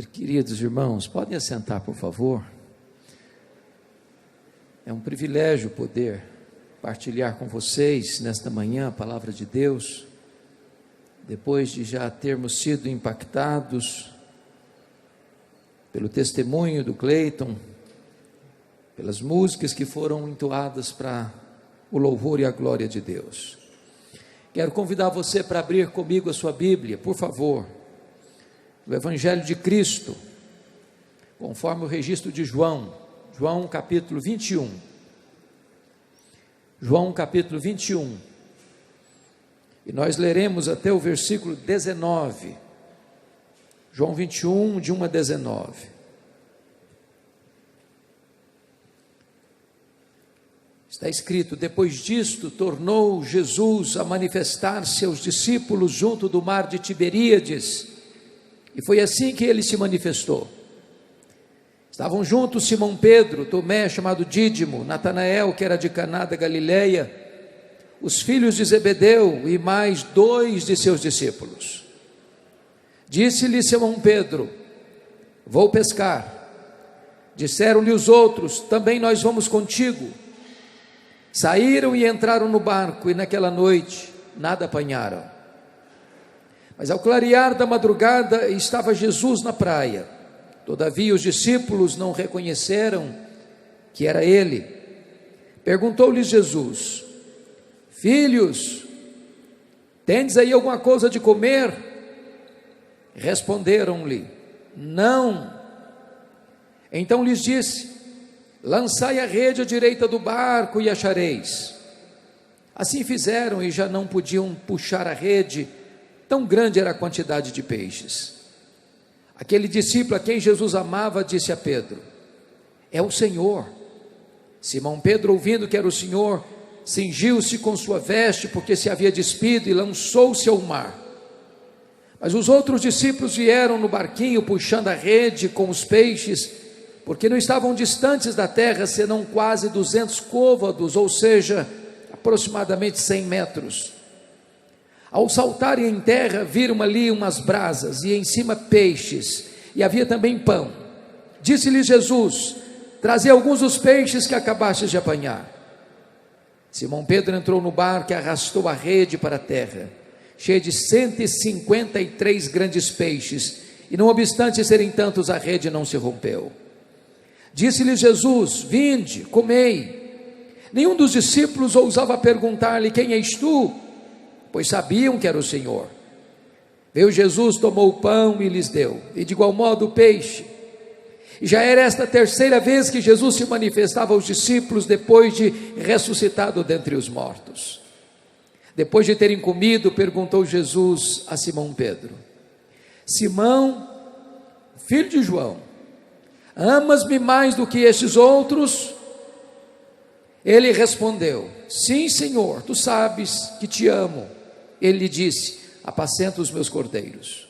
Queridos irmãos, podem assentar, por favor. É um privilégio poder partilhar com vocês nesta manhã a palavra de Deus, depois de já termos sido impactados pelo testemunho do Cleiton, pelas músicas que foram entoadas para o louvor e a glória de Deus. Quero convidar você para abrir comigo a sua Bíblia, por favor, no Evangelho de Cristo, conforme o registro de João capítulo 21. João capítulo 21. E nós leremos até o versículo 19. João 21, de 1 a 19. Está escrito: depois disto, tornou Jesus a manifestar-se aos discípulos junto do mar de Tiberíades, e foi assim que ele se manifestou. Estavam juntos Simão Pedro, Tomé, chamado Dídimo, Natanael, que era de Caná da Galileia, os filhos de Zebedeu e mais 2 de seus discípulos. Disse-lhe Simão Pedro: vou pescar. Disseram-lhe os outros: também nós vamos contigo. Saíram e entraram no barco, e naquela noite nada apanharam. Mas ao clarear da madrugada estava Jesus na praia. Todavia os discípulos não reconheceram que era ele. Perguntou-lhes Jesus: filhos, tendes aí alguma coisa de comer? Responderam-lhe: não. Então lhes disse: lançai a rede à direita do barco e achareis. Assim fizeram e já não podiam puxar a rede, tão grande era a quantidade de peixes. Aquele discípulo a quem Jesus amava disse a Pedro: é o Senhor. Simão Pedro, ouvindo que era o Senhor, cingiu-se com sua veste, porque se havia despido, e lançou-se ao mar. Mas os outros discípulos vieram no barquinho, puxando a rede com os peixes, porque não estavam distantes da terra, senão quase 200 côvados, ou seja, aproximadamente 100 metros. Ao saltarem em terra, viram ali umas brasas, e em cima peixes, e havia também pão. Disse-lhe Jesus: trazei alguns dos peixes que acabastes de apanhar. Simão Pedro entrou no barco e arrastou a rede para a terra, cheia de 153 grandes peixes, e não obstante serem tantos, a rede não se rompeu. Disse-lhe Jesus: vinde, comei. Nenhum dos discípulos ousava perguntar-lhe: quem és tu? Pois sabiam que era o Senhor. Veio Jesus, tomou o pão e lhes deu, e de igual modo o peixe. E já era esta a terceira vez que Jesus se manifestava aos discípulos, depois de ressuscitado dentre os mortos. Depois de terem comido, perguntou Jesus a Simão Pedro: Simão, filho de João, amas-me mais do que estes outros? Ele respondeu: sim, Senhor, tu sabes que te amo. Ele lhe disse: apacenta os meus cordeiros.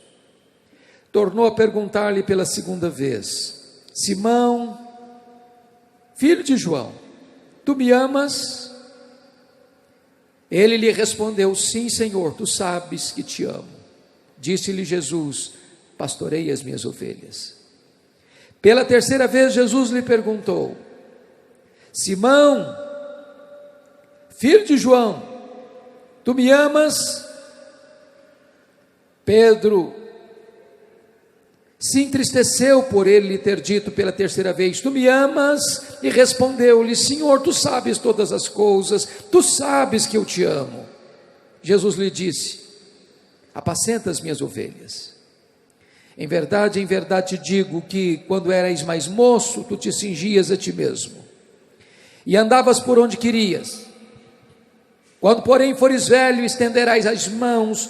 Tornou a perguntar-lhe pela segunda vez: Simão, filho de João, tu me amas? Ele lhe respondeu: sim, Senhor, tu sabes que te amo. Disse-lhe Jesus: pastorei as minhas ovelhas. Pela terceira vez Jesus lhe perguntou: Simão, filho de João, tu me amas? Pedro se entristeceu por ele lhe ter dito pela terceira vez: tu me amas? E respondeu-lhe: Senhor, tu sabes todas as coisas, tu sabes que eu te amo. Jesus lhe disse: apacenta as minhas ovelhas. Em verdade te digo que quando eras mais moço, tu te cingias a ti mesmo e andavas por onde querias. Quando porém fores velho, estenderás as mãos,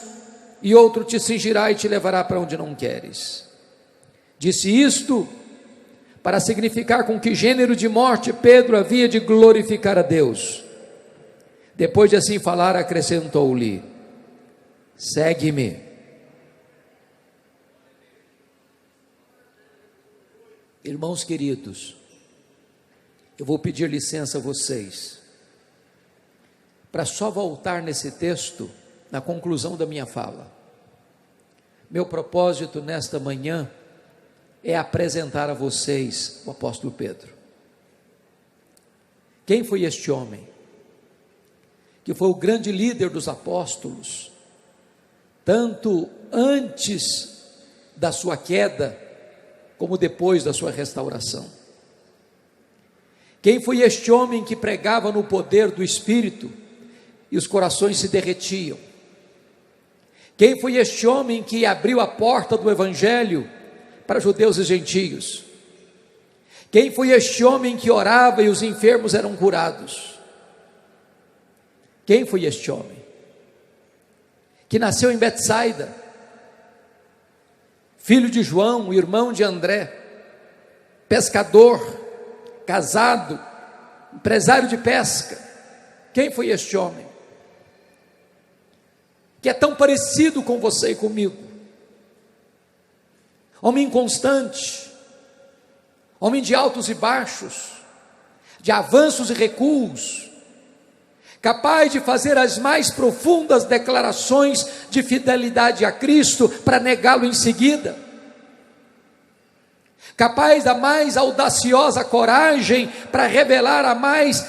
e outro te cingirá e te levará para onde não queres. Disse isto para significar com que gênero de morte Pedro havia de glorificar a Deus. Depois de assim falar, acrescentou-lhe: segue-me. Irmãos queridos, eu vou pedir licença a vocês, para só voltar nesse texto, na conclusão da minha fala. Meu propósito nesta manhã é apresentar a vocês o apóstolo Pedro. Quem foi este homem? Que foi o grande líder dos apóstolos, tanto antes da sua queda, como depois da sua restauração. Quem foi este homem que pregava no poder do Espírito e os corações se derretiam? Quem foi este homem que abriu a porta do Evangelho para judeus e gentios? Quem foi este homem que orava e os enfermos eram curados? Quem foi este homem? Que nasceu em Betsaida, filho de João, irmão de André, pescador, casado, empresário de pesca. Quem foi este homem? Que é tão parecido com você e comigo. Homem inconstante, homem de altos e baixos, de avanços e recuos, capaz de fazer as mais profundas declarações de fidelidade a Cristo para negá-lo em seguida, capaz da mais audaciosa coragem para revelar a mais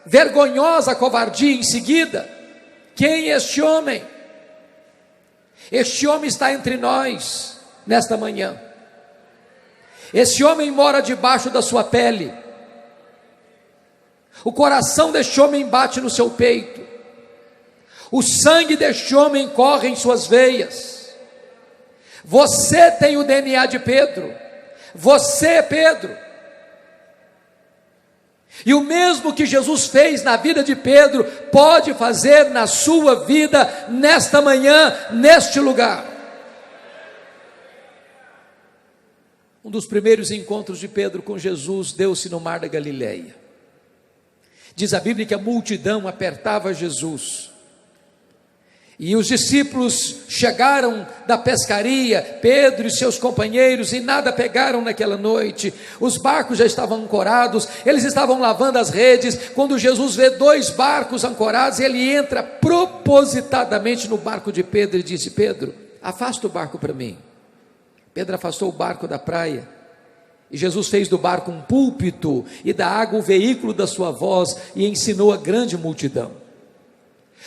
vergonhosa covardia em seguida. Quem é este homem? Este homem está entre nós nesta manhã. Esse homem mora debaixo da sua pele. O coração deste homem bate no seu peito. O sangue deste homem corre em suas veias. Você tem o DNA de Pedro. Você é Pedro. E o mesmo que Jesus fez na vida de Pedro, pode fazer na sua vida, nesta manhã, neste lugar. Um dos primeiros encontros de Pedro com Jesus deu-se no mar da Galileia. Diz a Bíblia que a multidão apertava Jesus, e os discípulos chegaram da pescaria, Pedro e seus companheiros, e nada pegaram naquela noite. Os barcos já estavam ancorados, eles estavam lavando as redes, quando Jesus vê 2 barcos ancorados, ele entra propositadamente no barco de Pedro e disse: Pedro, afasta o barco para mim. Pedro afastou o barco da praia, e Jesus fez do barco um púlpito, e da água o veículo da sua voz, e ensinou a grande multidão.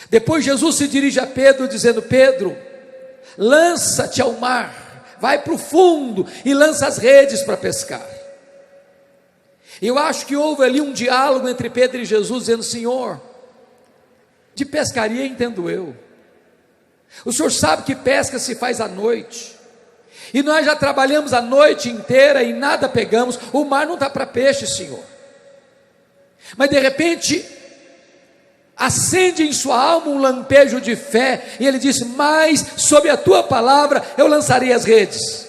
Depois Jesus se dirige a Pedro dizendo: Pedro, lança-te ao mar, vai para o fundo e lança as redes para pescar. Eu acho que houve ali um diálogo entre Pedro e Jesus, dizendo: Senhor, de pescaria entendo eu, o Senhor sabe que pesca se faz à noite, e nós já trabalhamos a noite inteira e nada pegamos, o mar não está para peixe, Senhor. Mas de repente acende em sua alma um lampejo de fé, e ele disse: mas sob a tua palavra eu lançarei as redes.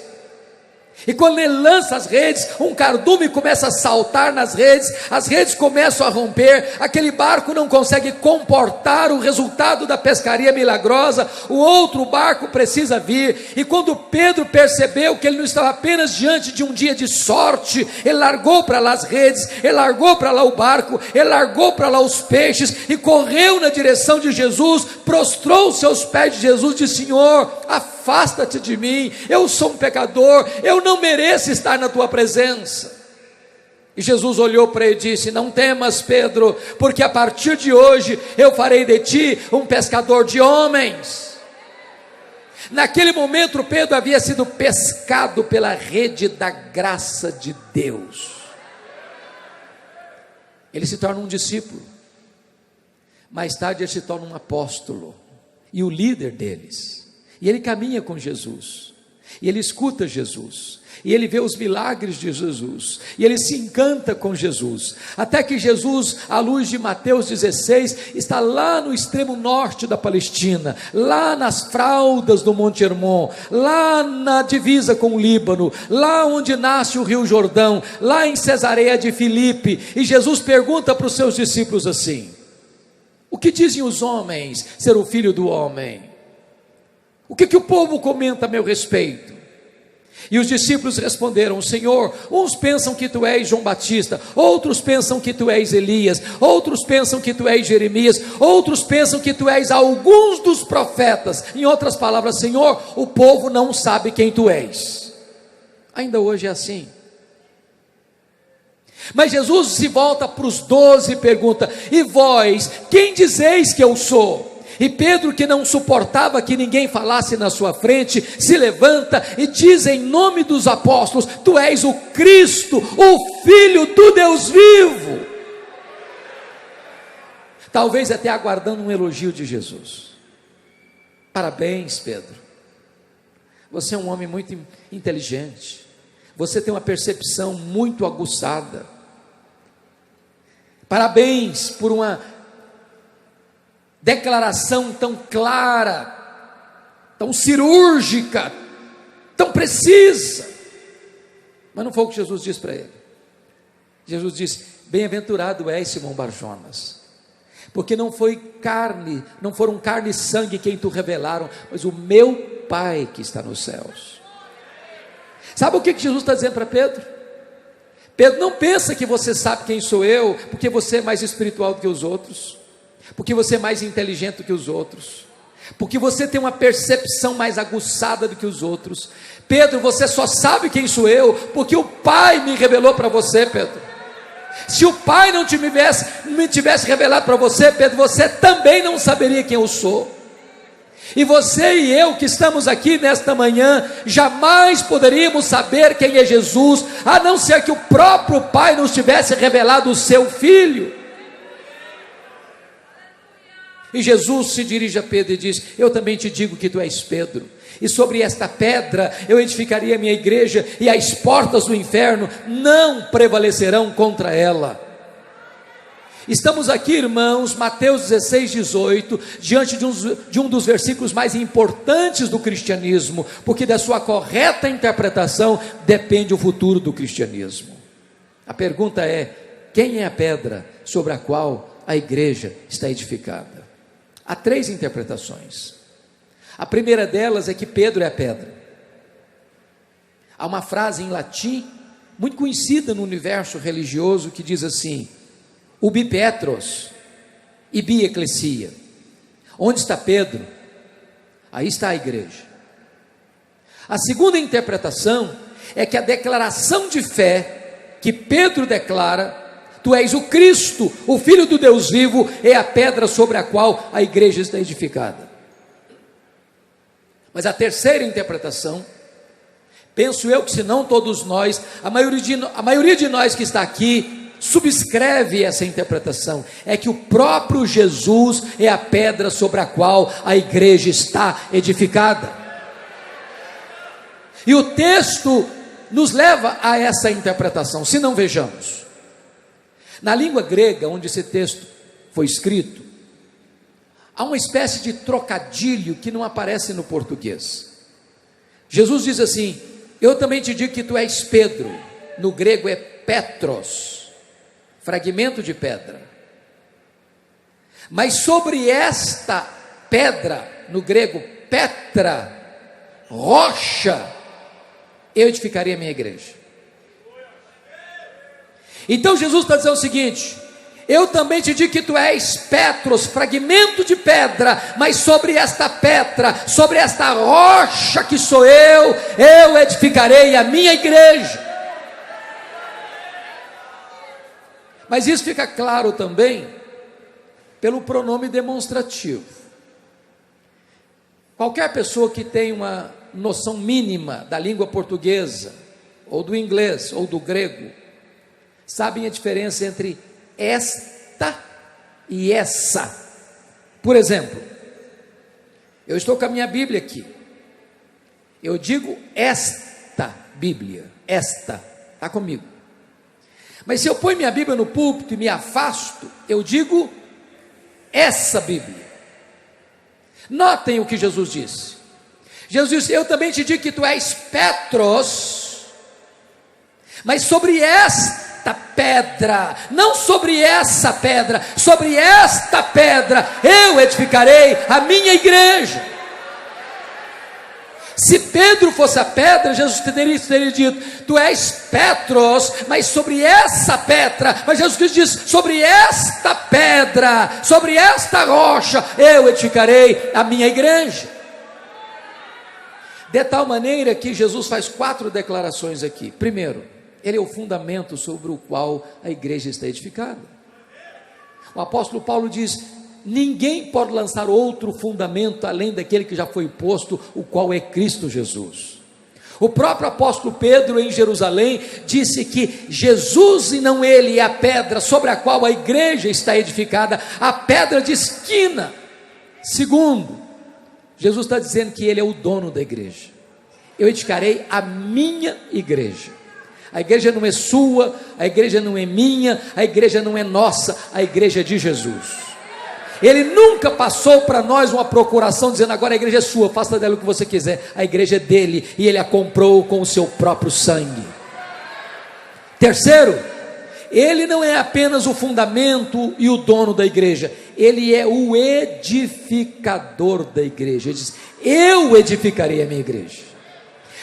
E quando ele lança as redes, um cardume começa a saltar nas redes, as redes começam a romper, aquele barco não consegue comportar o resultado da pescaria milagrosa, o outro barco precisa vir. E quando Pedro percebeu que ele não estava apenas diante de um dia de sorte, ele largou para lá as redes, ele largou para lá o barco, ele largou para lá os peixes, e correu na direção de Jesus, prostrou os seus pés de Jesus, e disse: Senhor, afasta-te de mim, eu sou um pecador, eu não mereço estar na tua presença. E Jesus olhou para ele e disse: não temas, Pedro, porque a partir de hoje eu farei de ti um pescador de homens. Naquele momento Pedro havia sido pescado pela rede da graça de Deus. Ele se torna um discípulo, mais tarde ele se torna um apóstolo e o líder deles. E ele caminha com Jesus, e ele escuta Jesus, e ele vê os milagres de Jesus, e ele se encanta com Jesus, até que Jesus, à luz de Mateus 16, está lá no extremo norte da Palestina, lá nas fraldas do Monte Hermon, lá na divisa com o Líbano, lá onde nasce o Rio Jordão, lá em Cesareia de Filipe. E Jesus pergunta para os seus discípulos assim: o que dizem os homens ser o Filho do Homem? O que o povo comenta a meu respeito? E os discípulos responderam: Senhor, uns pensam que tu és João Batista, outros pensam que tu és Elias, outros pensam que tu és Jeremias, outros pensam que tu és alguns dos profetas. Em outras palavras, Senhor, o povo não sabe quem tu és. Ainda hoje é assim. Mas Jesus se volta para os 12 e pergunta: e vós, quem dizeis que eu sou? E Pedro, que não suportava que ninguém falasse na sua frente, se levanta e diz em nome dos apóstolos: tu és o Cristo, o Filho do Deus vivo. Talvez até aguardando um elogio de Jesus. Parabéns, Pedro, você é um homem muito inteligente, você tem uma percepção muito aguçada. Parabéns por uma declaração tão clara, tão cirúrgica, tão precisa. Mas não foi o que Jesus disse para ele. Jesus disse: bem-aventurado és, Simão Barjonas, porque não foram carne e sangue quem tu revelaram, mas o meu Pai que está nos céus. Sabe o que Jesus está dizendo para Pedro? Pedro, não pensa que você sabe quem sou eu, porque você é mais espiritual do que os outros, porque você é mais inteligente do que os outros, porque você tem uma percepção mais aguçada do que os outros. Pedro, você só sabe quem sou eu, porque o Pai me revelou para você, Pedro. Se o Pai não me tivesse revelado para você, Pedro, você também não saberia quem eu sou. E você e eu que estamos aqui nesta manhã, jamais poderíamos saber quem é Jesus, a não ser que o próprio Pai nos tivesse revelado o seu Filho. E Jesus se dirige a Pedro e diz: eu também te digo que tu és Pedro, e sobre esta pedra eu edificaria a minha igreja, e as portas do inferno não prevalecerão contra ela. Estamos aqui, irmãos, Mateus 16, 18, diante de um dos versículos mais importantes do cristianismo, porque da sua correta interpretação depende o futuro do cristianismo. A pergunta é: quem é a pedra sobre a qual a igreja está edificada? Há 3 interpretações. A primeira delas é que Pedro é a pedra. Há uma frase em latim, muito conhecida no universo religioso, que diz assim: ubi Petros, ibi ecclesia. Onde está Pedro? Aí está a igreja. A segunda interpretação é que a declaração de fé que Pedro declara: tu és o Cristo, o Filho do Deus vivo, é a pedra sobre a qual a igreja está edificada. Mas a terceira interpretação, penso eu que se não todos nós, a maioria de nós que está aqui, subscreve essa interpretação, é que o próprio Jesus é a pedra sobre a qual a igreja está edificada. E o texto nos leva a essa interpretação. Se não, vejamos. Na língua grega, onde esse texto foi escrito, há uma espécie de trocadilho que não aparece no português. Jesus diz assim: eu também te digo que tu és Pedro. No grego é Petros, fragmento de pedra. Mas sobre esta pedra, no grego Petra, rocha, eu edificaria a minha igreja. Então Jesus está dizendo o seguinte: eu também te digo que tu és Petros, fragmento de pedra, mas sobre esta pedra, sobre esta rocha que sou eu edificarei a minha igreja. Mas isso fica claro também pelo pronome demonstrativo. Qualquer pessoa que tem uma noção mínima da língua portuguesa, ou do inglês, ou do grego, sabem a diferença entre esta e essa. Por exemplo, eu estou com a minha Bíblia aqui, eu digo esta Bíblia, esta, está comigo. Mas se eu ponho minha Bíblia no púlpito e me afasto, eu digo essa Bíblia. Notem o que Jesus disse. Jesus disse: eu também te digo que tu és Petros, mas sobre esta pedra, não sobre essa pedra, sobre esta pedra eu edificarei a minha igreja. Se Pedro fosse a pedra, Jesus teria dito: tu és Petros, mas sobre essa pedra. Mas Jesus Cristo diz: sobre esta pedra, sobre esta rocha eu edificarei a minha igreja. De tal maneira que Jesus faz 4 declarações aqui. Primeiro, ele é o fundamento sobre o qual a igreja está edificada. O apóstolo Paulo diz: ninguém pode lançar outro fundamento além daquele que já foi posto, o qual é Cristo Jesus. O próprio apóstolo Pedro, em Jerusalém, disse que Jesus e não ele é a pedra sobre a qual a igreja está edificada, a pedra de esquina. Segundo, Jesus está dizendo que ele é o dono da igreja. Eu edificarei a minha igreja. A igreja não é sua, a igreja não é minha, a igreja não é nossa, a igreja é de Jesus. Ele nunca passou para nós uma procuração dizendo: agora a igreja é sua, faça dela o que você quiser. A igreja é dele e ele a comprou com o seu próprio sangue. Terceiro, ele não é apenas o fundamento e o dono da igreja, ele é o edificador da igreja. Ele diz: eu edificarei a minha igreja.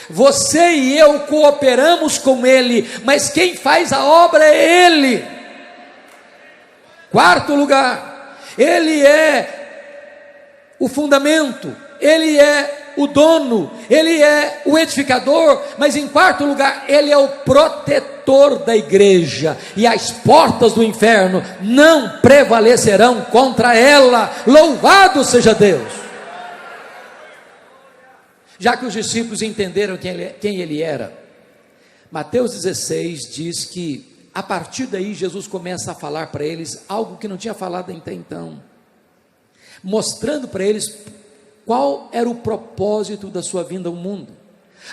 Você e eu cooperamos com ele, mas quem faz a obra é ele. Quarto lugar, ele é o fundamento, ele é o dono, ele é o edificador, mas em quarto lugar, ele é o protetor da igreja, e as portas do inferno não prevalecerão contra ela. Louvado seja Deus! Já que os discípulos entenderam quem ele era, Mateus 16 diz que a partir daí Jesus começa a falar para eles algo que não tinha falado até então, mostrando para eles qual era o propósito da sua vinda ao mundo.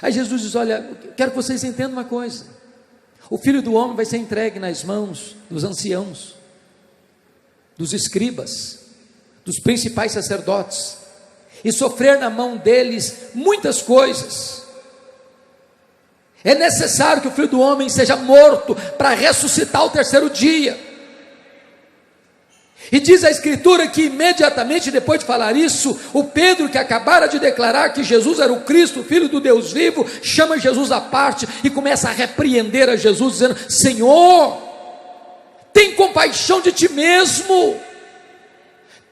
Aí Jesus diz: olha, quero que vocês entendam uma coisa: o Filho do Homem vai ser entregue nas mãos dos anciãos, dos escribas, dos principais sacerdotes, e sofrer na mão deles muitas coisas. É necessário que o Filho do Homem seja morto para ressuscitar ao terceiro dia. E diz a Escritura que imediatamente depois de falar isso, o Pedro, que acabara de declarar que Jesus era o Cristo, o Filho do Deus vivo, chama Jesus à parte e começa a repreender a Jesus, dizendo: Senhor, tem compaixão de ti mesmo,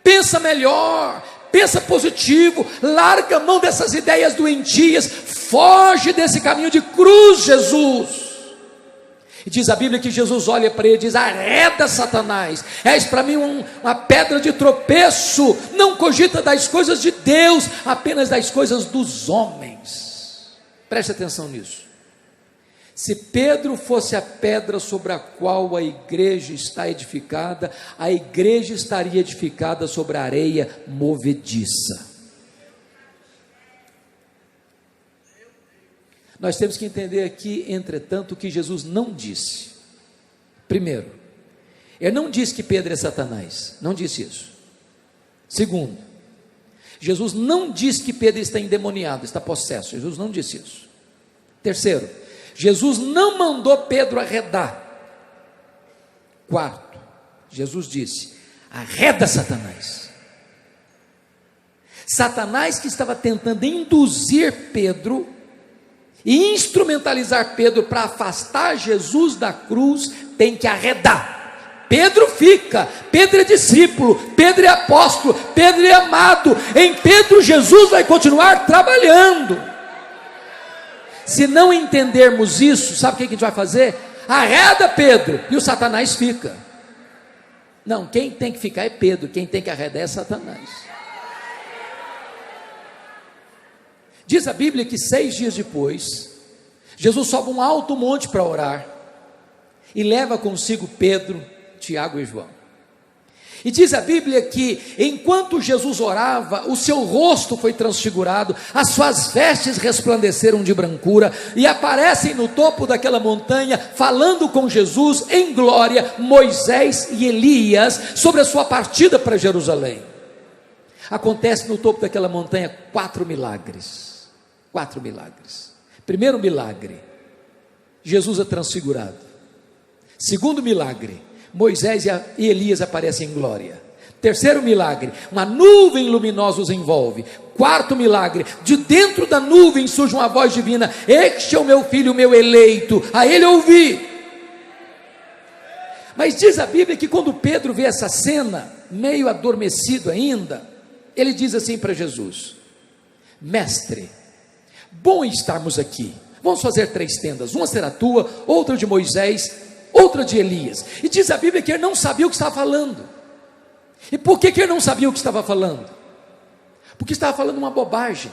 pensa melhor, pensa positivo, larga a mão dessas ideias doentias, foge desse caminho de cruz, Jesus. E diz a Bíblia que Jesus olha para ele e diz: arreda, Satanás, és para mim uma pedra de tropeço, não cogita das coisas de Deus, apenas das coisas dos homens. Preste atenção nisso. Se Pedro fosse a pedra sobre a qual a igreja está edificada, a igreja estaria edificada sobre a areia movediça. Nós temos que entender aqui, entretanto, o que Jesus não disse. Primeiro, ele não disse que Pedro é Satanás, não disse isso. Segundo, Jesus não disse que Pedro está endemoniado, está possesso, Jesus não disse isso. Terceiro, Jesus não mandou Pedro arredar. Quarto, Jesus disse: arreda, Satanás. Satanás, que estava tentando induzir Pedro e instrumentalizar Pedro para afastar Jesus da cruz, tem que arredar. Pedro fica, Pedro é discípulo, Pedro é apóstolo, Pedro é amado, em Pedro Jesus vai continuar trabalhando. Se não entendermos isso, sabe o que a gente vai fazer? Arreda Pedro, e o Satanás fica. Não, quem tem que ficar é Pedro, quem tem que arredar é Satanás. Diz a Bíblia que 6 dias depois, Jesus sobe um alto monte para orar, e leva consigo Pedro, Tiago e João. E diz a Bíblia que enquanto Jesus orava, o seu rosto foi transfigurado, as suas vestes resplandeceram de brancura, e aparecem no topo daquela montanha, falando com Jesus em glória, Moisés e Elias, sobre a sua partida para Jerusalém. Acontece no topo daquela montanha 4 milagres. 4 milagres. Primeiro milagre, Jesus é transfigurado. Segundo milagre, Moisés e Elias aparecem em glória. Terceiro milagre, uma nuvem luminosa os envolve. Quarto milagre, de dentro da nuvem surge uma voz divina: este é o meu filho, o meu eleito, a ele ouvi. Mas diz a Bíblia que quando Pedro vê essa cena, meio adormecido ainda, ele diz assim para Jesus: mestre, Bom estarmos aqui. Vamos fazer 3 tendas, uma será tua, outra de Moisés, outra de Elias. E diz a Bíblia que ele não sabia o que estava falando. E por que ele não sabia o que estava falando? Porque estava falando uma bobagem.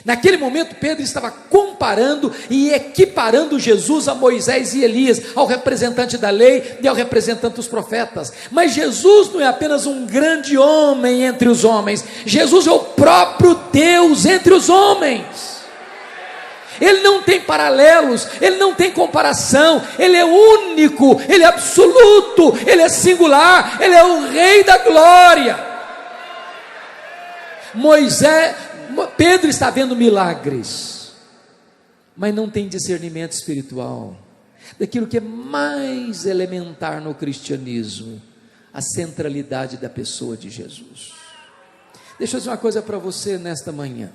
Naquele momento Pedro estava comparando e equiparando Jesus a Moisés e Elias, ao representante da lei e ao representante dos profetas. Mas Jesus não é apenas um grande homem entre os homens, Jesus é o próprio Deus entre os homens. Ele não tem paralelos, ele não tem comparação, ele é único, ele é absoluto, ele é singular, ele é o Rei da glória. Pedro está vendo milagres, mas não tem discernimento espiritual daquilo que é mais elementar no cristianismo, a centralidade da pessoa de Jesus. Deixa eu dizer uma coisa para você nesta manhã.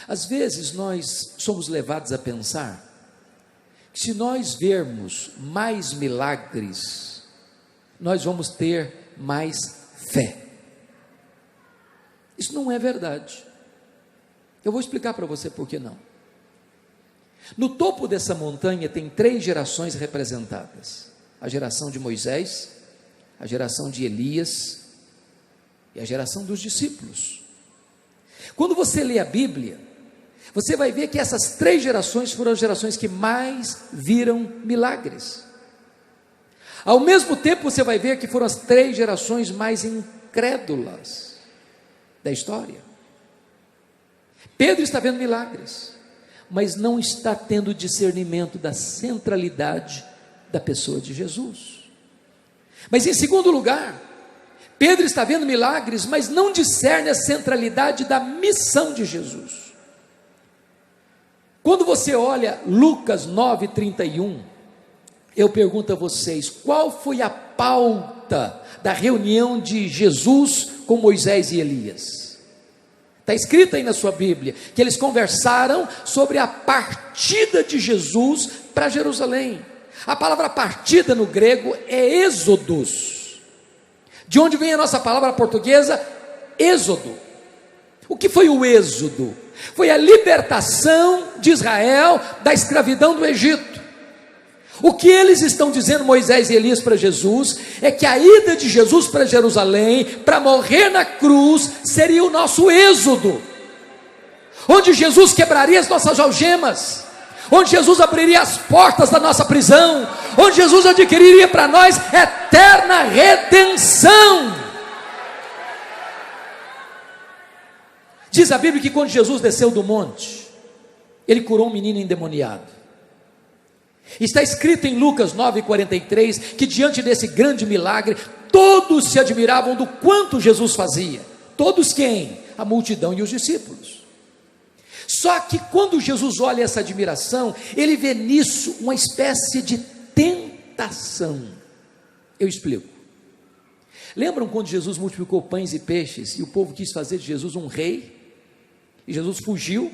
Às vezes nós somos levados a pensar que se nós vermos mais milagres, nós vamos ter mais fé. Isso não é verdade. Eu vou explicar para você por que não. No topo dessa montanha tem 3 gerações representadas: a geração de Moisés, a geração de Elias e a geração dos discípulos. Quando você lê a Bíblia, você vai ver que essas 3 gerações foram as gerações que mais viram milagres. Ao mesmo tempo você vai ver que foram as 3 gerações mais incrédulas da história. Pedro está vendo milagres, mas não está tendo discernimento da centralidade da pessoa de Jesus. Mas em segundo lugar, Pedro está vendo milagres, mas não discerne a centralidade da missão de Jesus. Quando você olha Lucas 9:31, eu pergunto a vocês, qual foi a pauta da reunião de Jesus com Moisés e Elias? Está escrito aí na sua Bíblia, que eles conversaram sobre a partida de Jesus para Jerusalém. A palavra partida no grego é êxodos, de onde vem a nossa palavra portuguesa, êxodo. O que foi o êxodo? Foi a libertação de Israel da escravidão do Egito. O que eles estão dizendo, Moisés e Elias, para Jesus, é que a ida de Jesus para Jerusalém, para morrer na cruz, seria o nosso êxodo, onde Jesus quebraria as nossas algemas, onde Jesus abriria as portas da nossa prisão, onde Jesus adquiriria para nós eterna redenção. Diz a Bíblia que quando Jesus desceu do monte, ele curou um menino endemoniado. Está escrito em Lucas 9:43 que diante desse grande milagre, todos se admiravam do quanto Jesus fazia. Todos quem? A multidão e os discípulos. Só que quando Jesus olha essa admiração, ele vê nisso uma espécie de tentação. Eu explico. Lembram quando Jesus multiplicou pães e peixes e o povo quis fazer de Jesus um rei? E Jesus fugiu,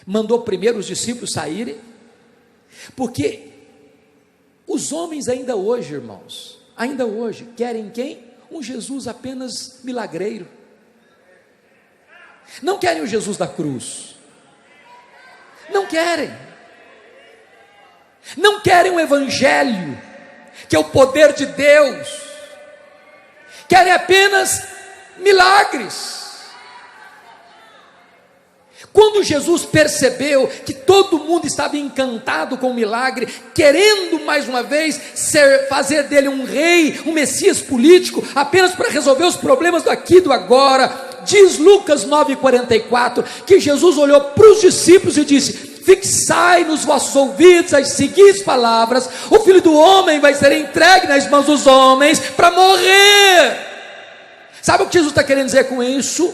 mandou primeiro os discípulos saírem, porque os homens ainda hoje, irmãos, ainda hoje, querem quem? Um Jesus apenas milagreiro. Não querem o Jesus da cruz. Não querem. Não querem o evangelho, que é o poder de Deus. Querem apenas milagres. Quando Jesus percebeu que todo mundo estava encantado com o milagre, querendo mais uma vez fazer dele um rei, um Messias político, apenas para resolver os problemas do aqui e do agora, diz Lucas 9:44, que Jesus olhou para os discípulos e disse: fixai nos vossos ouvidos as seguintes palavras: o Filho do Homem vai ser entregue nas mãos dos homens para morrer. Sabe o que Jesus está querendo dizer com isso?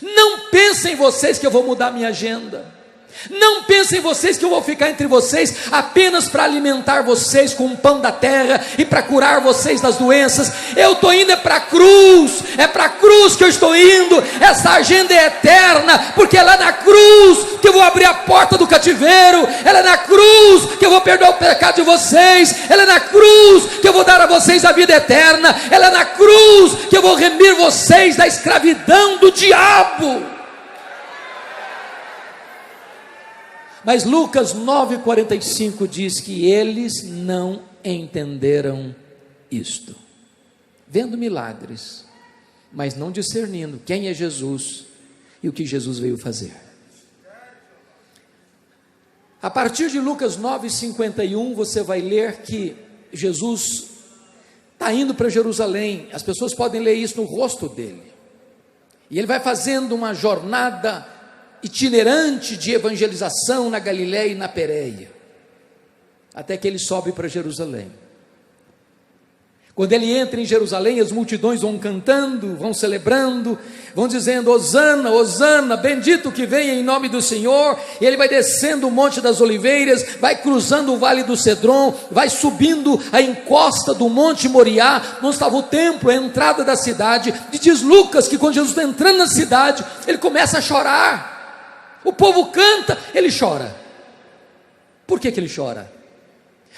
Não pensem vocês que eu vou mudar minha agenda. Não pensem vocês que eu vou ficar entre vocês apenas para alimentar vocês com o pão da terra e para curar vocês das doenças. Eu estou indo para a cruz, é para a cruz que eu estou indo. Essa agenda é eterna, porque é lá na cruz que eu vou abrir a porta do cativeiro, é lá na cruz que eu vou perdoar o pecado de vocês, é lá na cruz que eu vou dar a vocês a vida eterna, é lá na cruz que eu vou remir vocês da escravidão do diabo. Mas Lucas 9,45 diz que eles não entenderam isto, vendo milagres, mas não discernindo quem é Jesus e o que Jesus veio fazer. A partir de Lucas 9,51, você vai ler que Jesus está indo para Jerusalém. As pessoas podem ler isso no rosto dele, e ele vai fazendo uma jornada itinerante de evangelização na Galiléia e na Pérea, até que ele sobe para Jerusalém. Quando ele entra em Jerusalém, as multidões vão cantando, vão celebrando, vão dizendo: Hosana, Hosana, bendito que venha em nome do Senhor. E ele vai descendo o Monte das Oliveiras, vai cruzando o Vale do Cedron, vai subindo a encosta do Monte Moriá, onde estava o templo, a entrada da cidade. E diz Lucas que quando Jesus está entrando na cidade, ele começa a chorar. O povo canta, ele chora. Por que ele chora?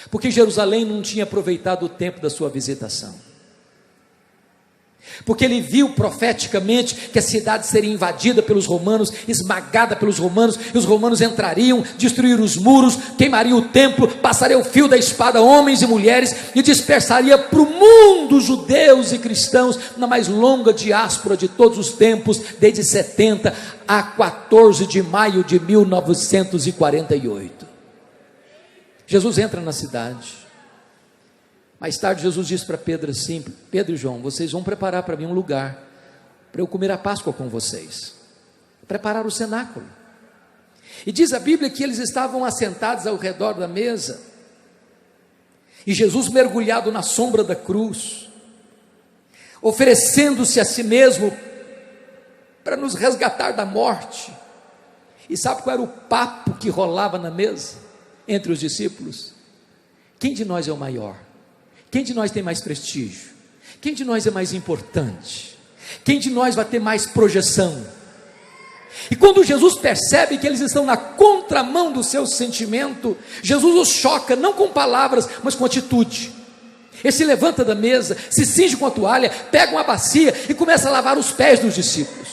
Porque Jerusalém não tinha aproveitado o tempo da sua visitação, porque ele viu profeticamente que a cidade seria invadida pelos romanos, esmagada pelos romanos, e os romanos entrariam, destruiriam os muros, queimariam o templo, passaria o fio da espada homens e mulheres, e dispersaria para o mundo judeus e cristãos, na mais longa diáspora de todos os tempos, desde 70 a 14 de maio de 1948. Jesus entra na cidade. Mais tarde Jesus disse para Pedro assim: Pedro e João, vocês vão preparar para mim um lugar, para eu comer a Páscoa com vocês, preparar o cenáculo. E diz a Bíblia que eles estavam assentados ao redor da mesa, e Jesus mergulhado na sombra da cruz, oferecendo-se a si mesmo, para nos resgatar da morte. E sabe qual era o papo que rolava na mesa? Entre os discípulos: quem de nós é o maior? Quem de nós tem mais prestígio? Quem de nós é mais importante? Quem de nós vai ter mais projeção? E quando Jesus percebe que eles estão na contramão do seu sentimento, Jesus os choca, não com palavras, mas com atitude. Ele se levanta da mesa, se cinge com a toalha, pega uma bacia e começa a lavar os pés dos discípulos.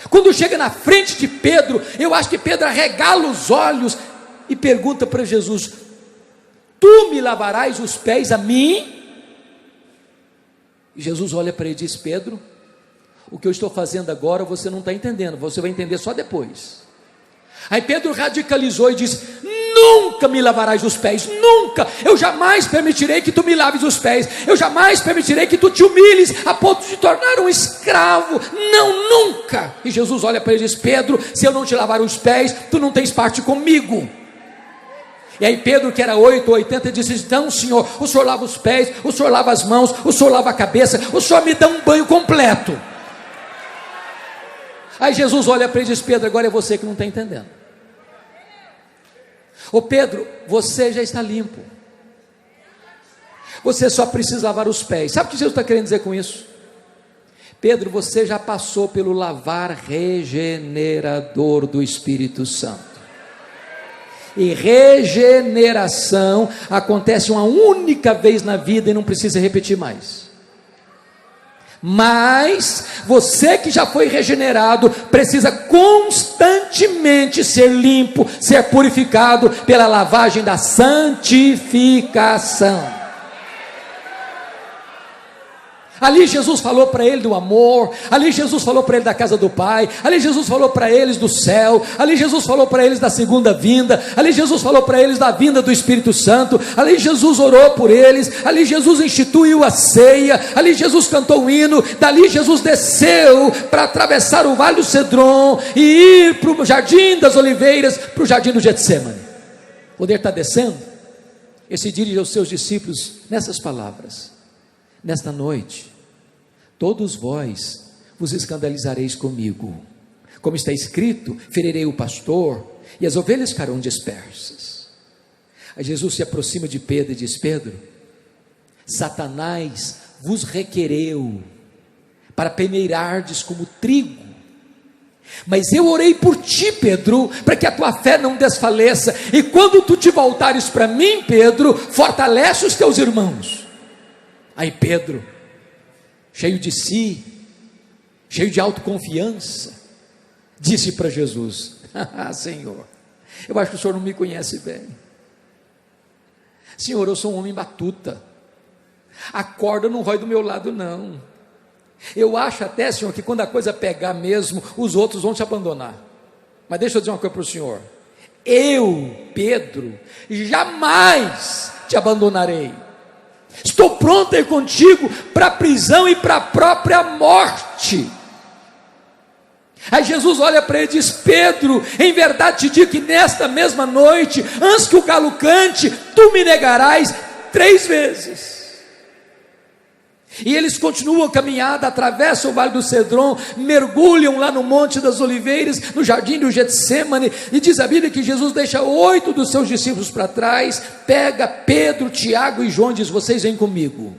Quando chega na frente de Pedro, eu acho que Pedro arregala os olhos e pergunta para Jesus: tu me lavarás os pés a mim? E Jesus olha para ele e diz: Pedro, o que eu estou fazendo agora você não está entendendo, você vai entender só depois. Aí Pedro radicalizou e disse: nunca me lavarás os pés, nunca, eu jamais permitirei que tu me laves os pés, eu jamais permitirei que tu te humilhes a ponto de te tornar um escravo, não, nunca. E Jesus olha para ele e diz: Pedro, se eu não te lavar os pés, tu não tens parte comigo. E aí Pedro, que era 8 ou 80, disse: então Senhor, o Senhor lava os pés, o Senhor lava as mãos, o Senhor lava a cabeça, o Senhor me dá um banho completo. Aí Jesus olha para ele e diz: Pedro, agora é você que não está entendendo. Ô Pedro, você já está limpo, você só precisa lavar os pés. Sabe o que Jesus está querendo dizer com isso? Pedro, você já passou pelo lavar regenerador do Espírito Santo. E regeneração acontece uma única vez na vida e não precisa repetir mais. Mas você que já foi regenerado precisa constantemente ser limpo, ser purificado pela lavagem da santificação. Ali Jesus falou para ele do amor, ali Jesus falou para ele da casa do Pai, ali Jesus falou para eles do céu, ali Jesus falou para eles da segunda vinda, ali Jesus falou para eles da vinda do Espírito Santo, ali Jesus orou por eles, ali Jesus instituiu a ceia, ali Jesus cantou um hino, dali Jesus desceu para atravessar o Vale do Cedron e ir para o Jardim das Oliveiras, para o Jardim do Getsêmani. Quando ele está descendo, ele se dirige aos seus discípulos nessas palavras: nesta noite, todos vós vos escandalizareis comigo, como está escrito: ferirei o pastor e as ovelhas ficarão dispersas. Aí Jesus se aproxima de Pedro e diz: Pedro, Satanás vos requereu para peneirardes como trigo, mas eu orei por ti, Pedro, para que a tua fé não desfaleça, e quando tu te voltares para mim, Pedro, fortalece os teus irmãos. Aí Pedro, cheio de si, cheio de autoconfiança, disse para Jesus: Senhor, Eu acho que o senhor não me conhece bem. Senhor, eu sou um homem batuta, a corda não rói do meu lado não. Eu acho até, Senhor, que quando a coisa pegar mesmo, os outros vão te abandonar. Mas deixa eu dizer uma coisa para o Senhor: eu, Pedro, jamais te abandonarei. Estou pronto a ir contigo para a prisão e para a própria morte. Aí Jesus olha para ele e diz: Pedro, em verdade te digo que nesta mesma noite, antes que o galo cante, tu me negarás 3 vezes. E eles continuam a caminhada, atravessam o vale do Cedron, mergulham lá no Monte das Oliveiras, no jardim do Getsêmani, e diz a Bíblia que Jesus deixa 8 dos seus discípulos para trás, pega Pedro, Tiago e João e diz: vocês vêm comigo.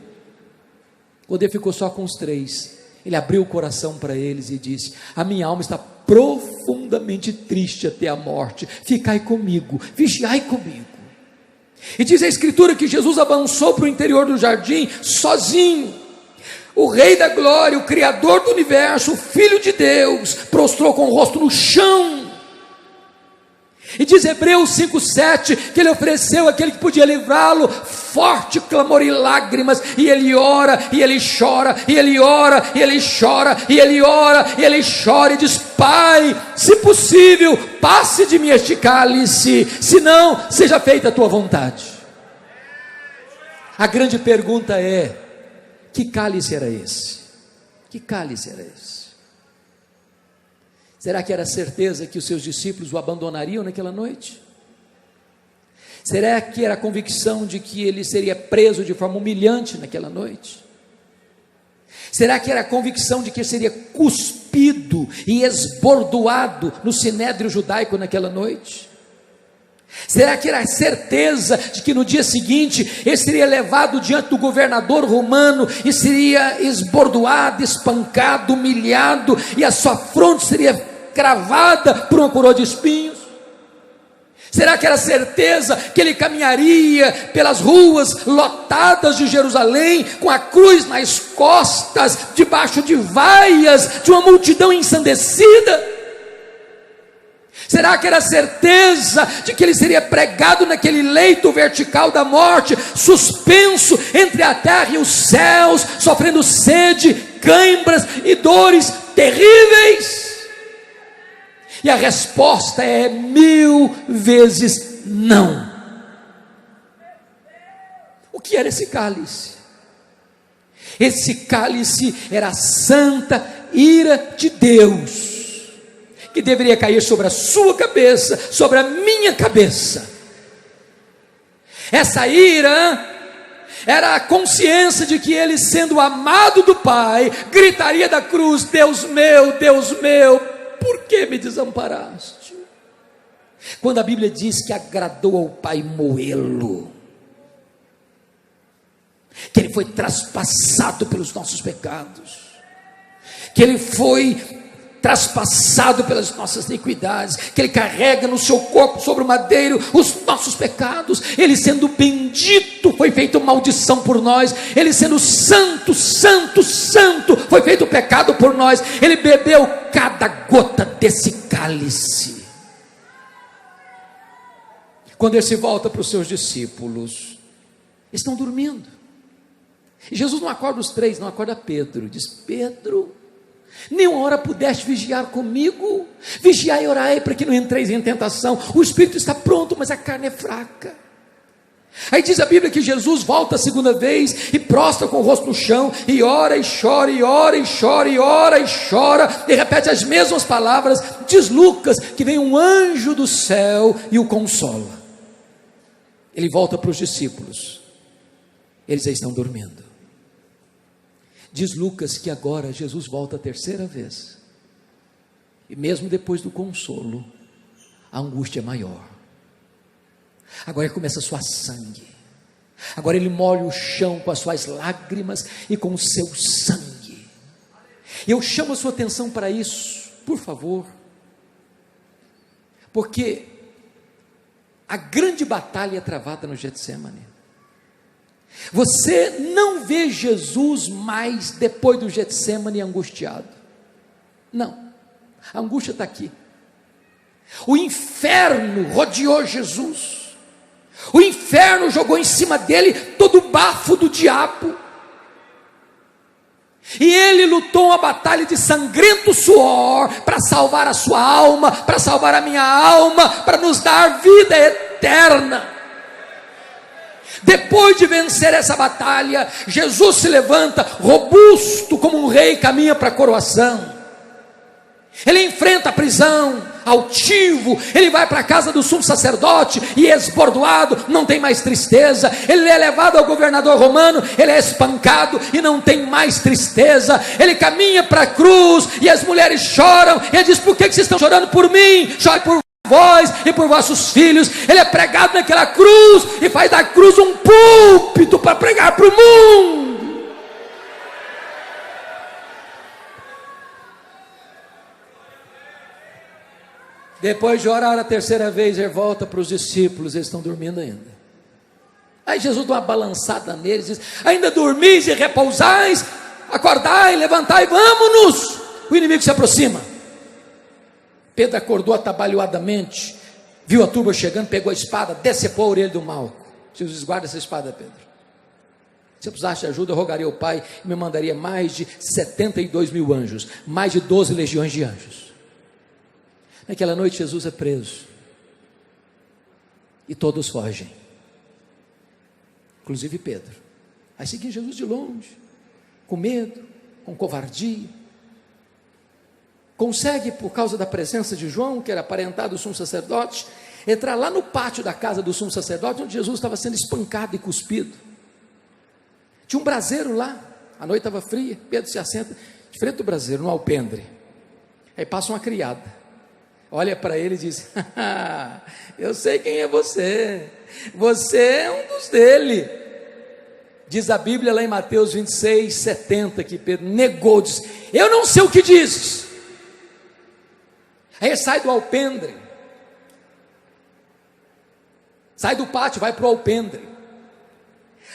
Quando ele ficou só com os 3, ele abriu o coração para eles e disse: a minha alma está profundamente triste até a morte, ficai comigo, vigiai comigo. E diz a Escritura que Jesus avançou para o interior do jardim, sozinho. O Rei da Glória, o Criador do Universo, o Filho de Deus, prostrou com o rosto no chão. E diz Hebreus 5,7, que ele ofereceu aquele que podia livrá-lo, forte clamor e lágrimas, e ele ora, e ele chora, e ele ora, e ele chora, e ele ora, e ele chora, e diz: Pai, se possível, passe de mim este cálice, se não, seja feita a tua vontade. A grande pergunta é: que cálice era esse? Que cálice era esse? Será que era certeza que os seus discípulos o abandonariam naquela noite? Será que era a convicção de que ele seria preso de forma humilhante naquela noite? Será que era a convicção de que ele seria cuspido e esbordoado no sinédrio judaico naquela noite? Será que era a certeza de que no dia seguinte ele seria levado diante do governador romano e seria esbordoado, espancado, humilhado, e a sua fronte seria cravada por uma coroa de espinhos? Será que era a certeza que ele caminharia pelas ruas lotadas de Jerusalém com a cruz nas costas, debaixo de vaias de uma multidão ensandecida? Será que era a certeza de que ele seria pregado naquele leito vertical da morte, suspenso entre a terra e os céus, sofrendo sede, cãibras e dores terríveis? E a resposta é 1000 vezes não. O que era esse cálice? Esse cálice era a santa ira de Deus, que deveria cair sobre a sua cabeça, sobre a minha cabeça. Essa ira era a consciência de que ele, sendo amado do Pai, gritaria da cruz: Deus meu, por que me desamparaste? Quando a Bíblia diz que agradou ao Pai moê-lo, que ele foi traspassado pelos nossos pecados, que ele foi traspassado pelas nossas iniquidades, que ele carrega no seu corpo sobre o madeiro os nossos pecados, ele sendo bendito foi feito maldição por nós, ele sendo santo, foi feito pecado por nós, ele bebeu cada gota desse cálice. Quando ele se volta para os seus discípulos, estão dormindo, e Jesus não acorda os 3, não acorda Pedro, diz: Pedro, nenhuma hora pudeste vigiar comigo? Vigiai e orai para que não entreis em tentação. O espírito está pronto, mas a carne é fraca. Aí diz a Bíblia que Jesus volta a segunda vez e prostra com o rosto no chão, e ora e chora, e ora e chora, e ora e chora, e repete as mesmas palavras. Diz Lucas que vem um anjo do céu e o consola. Ele volta para os discípulos, eles já estão dormindo. Diz Lucas que agora Jesus volta a 3ª vez, e mesmo depois do consolo, a angústia é maior. Agora ele começa a suar sangue, agora ele molha o chão com as suas lágrimas e com o seu sangue. Eu chamo a sua atenção para isso, por favor, porque a grande batalha é travada no Getsêmani. Você não vê Jesus mais depois do Getsêmani angustiado. Não, a angústia está aqui. O inferno rodeou Jesus. O inferno jogou em cima dele todo o bafo do diabo. E ele lutou uma batalha de sangrento suor para salvar a sua alma, para salvar a minha alma, para nos dar vida eterna. Depois de vencer essa batalha, Jesus se levanta robusto como um rei, caminha para a coroação. Ele enfrenta a prisão, altivo, ele vai para a casa do sumo sacerdote e esbordoado, não tem mais tristeza. Ele é levado ao governador romano, ele é espancado e não tem mais tristeza. Ele caminha para a cruz e as mulheres choram. Ele diz: por que vocês estão chorando por mim? Chore por vós e por vossos filhos. Ele é pregado naquela cruz e faz da cruz um púlpito para pregar para o mundo. Depois de orar a terceira vez, ele volta para os discípulos, eles estão dormindo ainda. Aí Jesus dá uma balançada neles, diz: ainda dormis e repousais? Acordai, levantai, vamos-nos, o inimigo se aproxima. Pedro acordou atabalhoadamente, viu a turba chegando, pegou a espada, decepou a orelha do Malco. Jesus: guarda essa espada, Pedro. Se eu precisasse de ajuda, eu rogaria ao Pai e me mandaria mais de 72 mil anjos, mais de 12 legiões de anjos. Naquela noite Jesus é preso e todos fogem, inclusive Pedro. Aí seguia Jesus de longe, com medo, com covardia. Consegue, por causa da presença de João, que era aparentado do sumo sacerdote, entrar lá no pátio da casa do sumo sacerdote, onde Jesus estava sendo espancado e cuspido. Tinha um braseiro lá, a noite estava fria. Pedro se assenta de frente do braseiro, no alpendre. Aí passa uma criada, olha para ele e diz: eu sei quem é você, você é um dos dele. Diz a Bíblia lá em Mateus 26, 70, que Pedro negou, diz: eu não sei o que dizes. Aí ele sai do alpendre, sai do pátio, vai para o alpendre.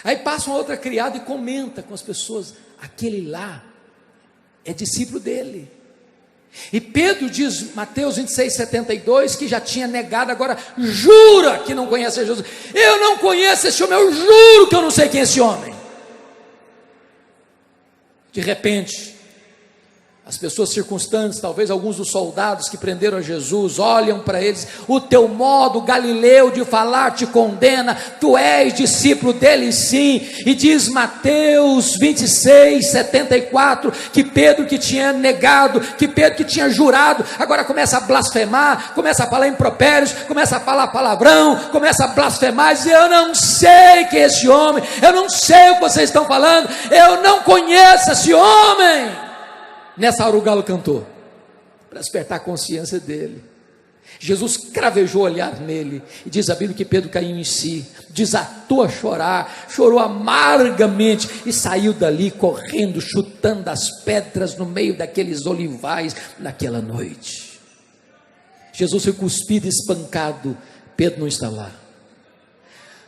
Aí passa uma outra criada e comenta com as pessoas: aquele lá é discípulo dele. E Pedro diz, Mateus 26, 72, que já tinha negado, agora jura que não conhece Jesus. Eu não conheço esse homem, eu juro que eu não sei quem é esse homem. De repente, as pessoas circunstantes, talvez alguns dos soldados que prenderam a Jesus, olham para eles: o teu modo galileu de falar te condena, tu és discípulo dele sim. E diz Mateus 26, 74, que Pedro, que tinha negado, que Pedro que tinha jurado, agora começa a blasfemar, começa a falar impropérios, começa a falar palavrão, começa a blasfemar, e diz: eu não sei quem é esse homem, eu não sei o que vocês estão falando, eu não conheço esse homem. Nessa hora o galo cantou, para despertar a consciência dele. Jesus cravejou o olhar nele, e diz a Bíblia que Pedro caiu em si, desatou a chorar, chorou amargamente, e saiu dali correndo, chutando as pedras no meio daqueles olivais, naquela noite. Jesus foi cuspido e espancado, Pedro não está lá.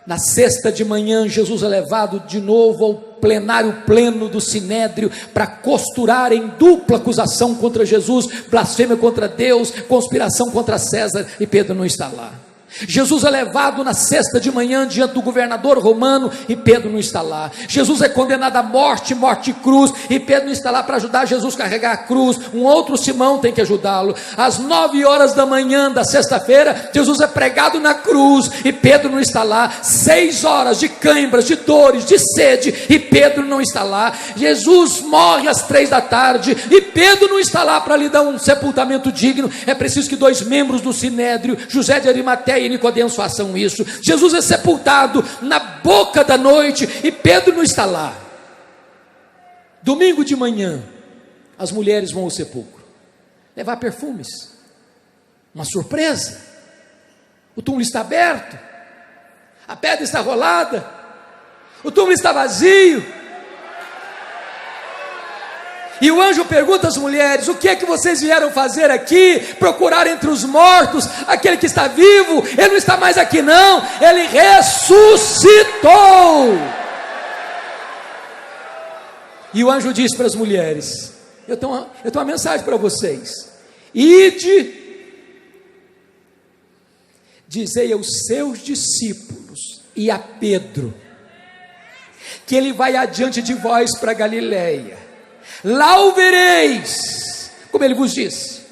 Na sexta de manhã, Jesus é levado de novo ao plenário pleno do Sinédrio, para costurar em dupla acusação contra Jesus: blasfêmia contra Deus, conspiração contra César, e Pedro não está lá. Jesus é levado na sexta de manhã diante do governador romano, e Pedro não está lá. Jesus é condenado à morte, morte de cruz, e Pedro não está lá para ajudar Jesus a carregar a cruz. Um outro Simão tem que ajudá-lo. Às 9 horas da manhã da sexta-feira, Jesus é pregado na cruz, e Pedro não está lá. 6 horas de cãibras, de dores, de sede, e Pedro não está lá. Jesus morre às 3 da tarde, e Pedro não está lá para lhe dar um sepultamento digno. É preciso que 2 membros do Sinédrio, José de Arimateia e Nicodemos, façam isso. Jesus é sepultado na boca da noite, e Pedro não está lá. Domingo de manhã, as mulheres vão ao sepulcro levar perfumes. Uma surpresa: o túmulo está aberto, a pedra está rolada, o túmulo está vazio. E o anjo pergunta às mulheres: o que é que vocês vieram fazer aqui? Procurar entre os mortos aquele que está vivo? Ele não está mais aqui não, ele ressuscitou. E o anjo diz para as mulheres: eu tenho uma mensagem para vocês. Ide dizei aos seus discípulos e a Pedro, que ele vai adiante de vós para Galiléia, lá o vereis, como ele vos disse.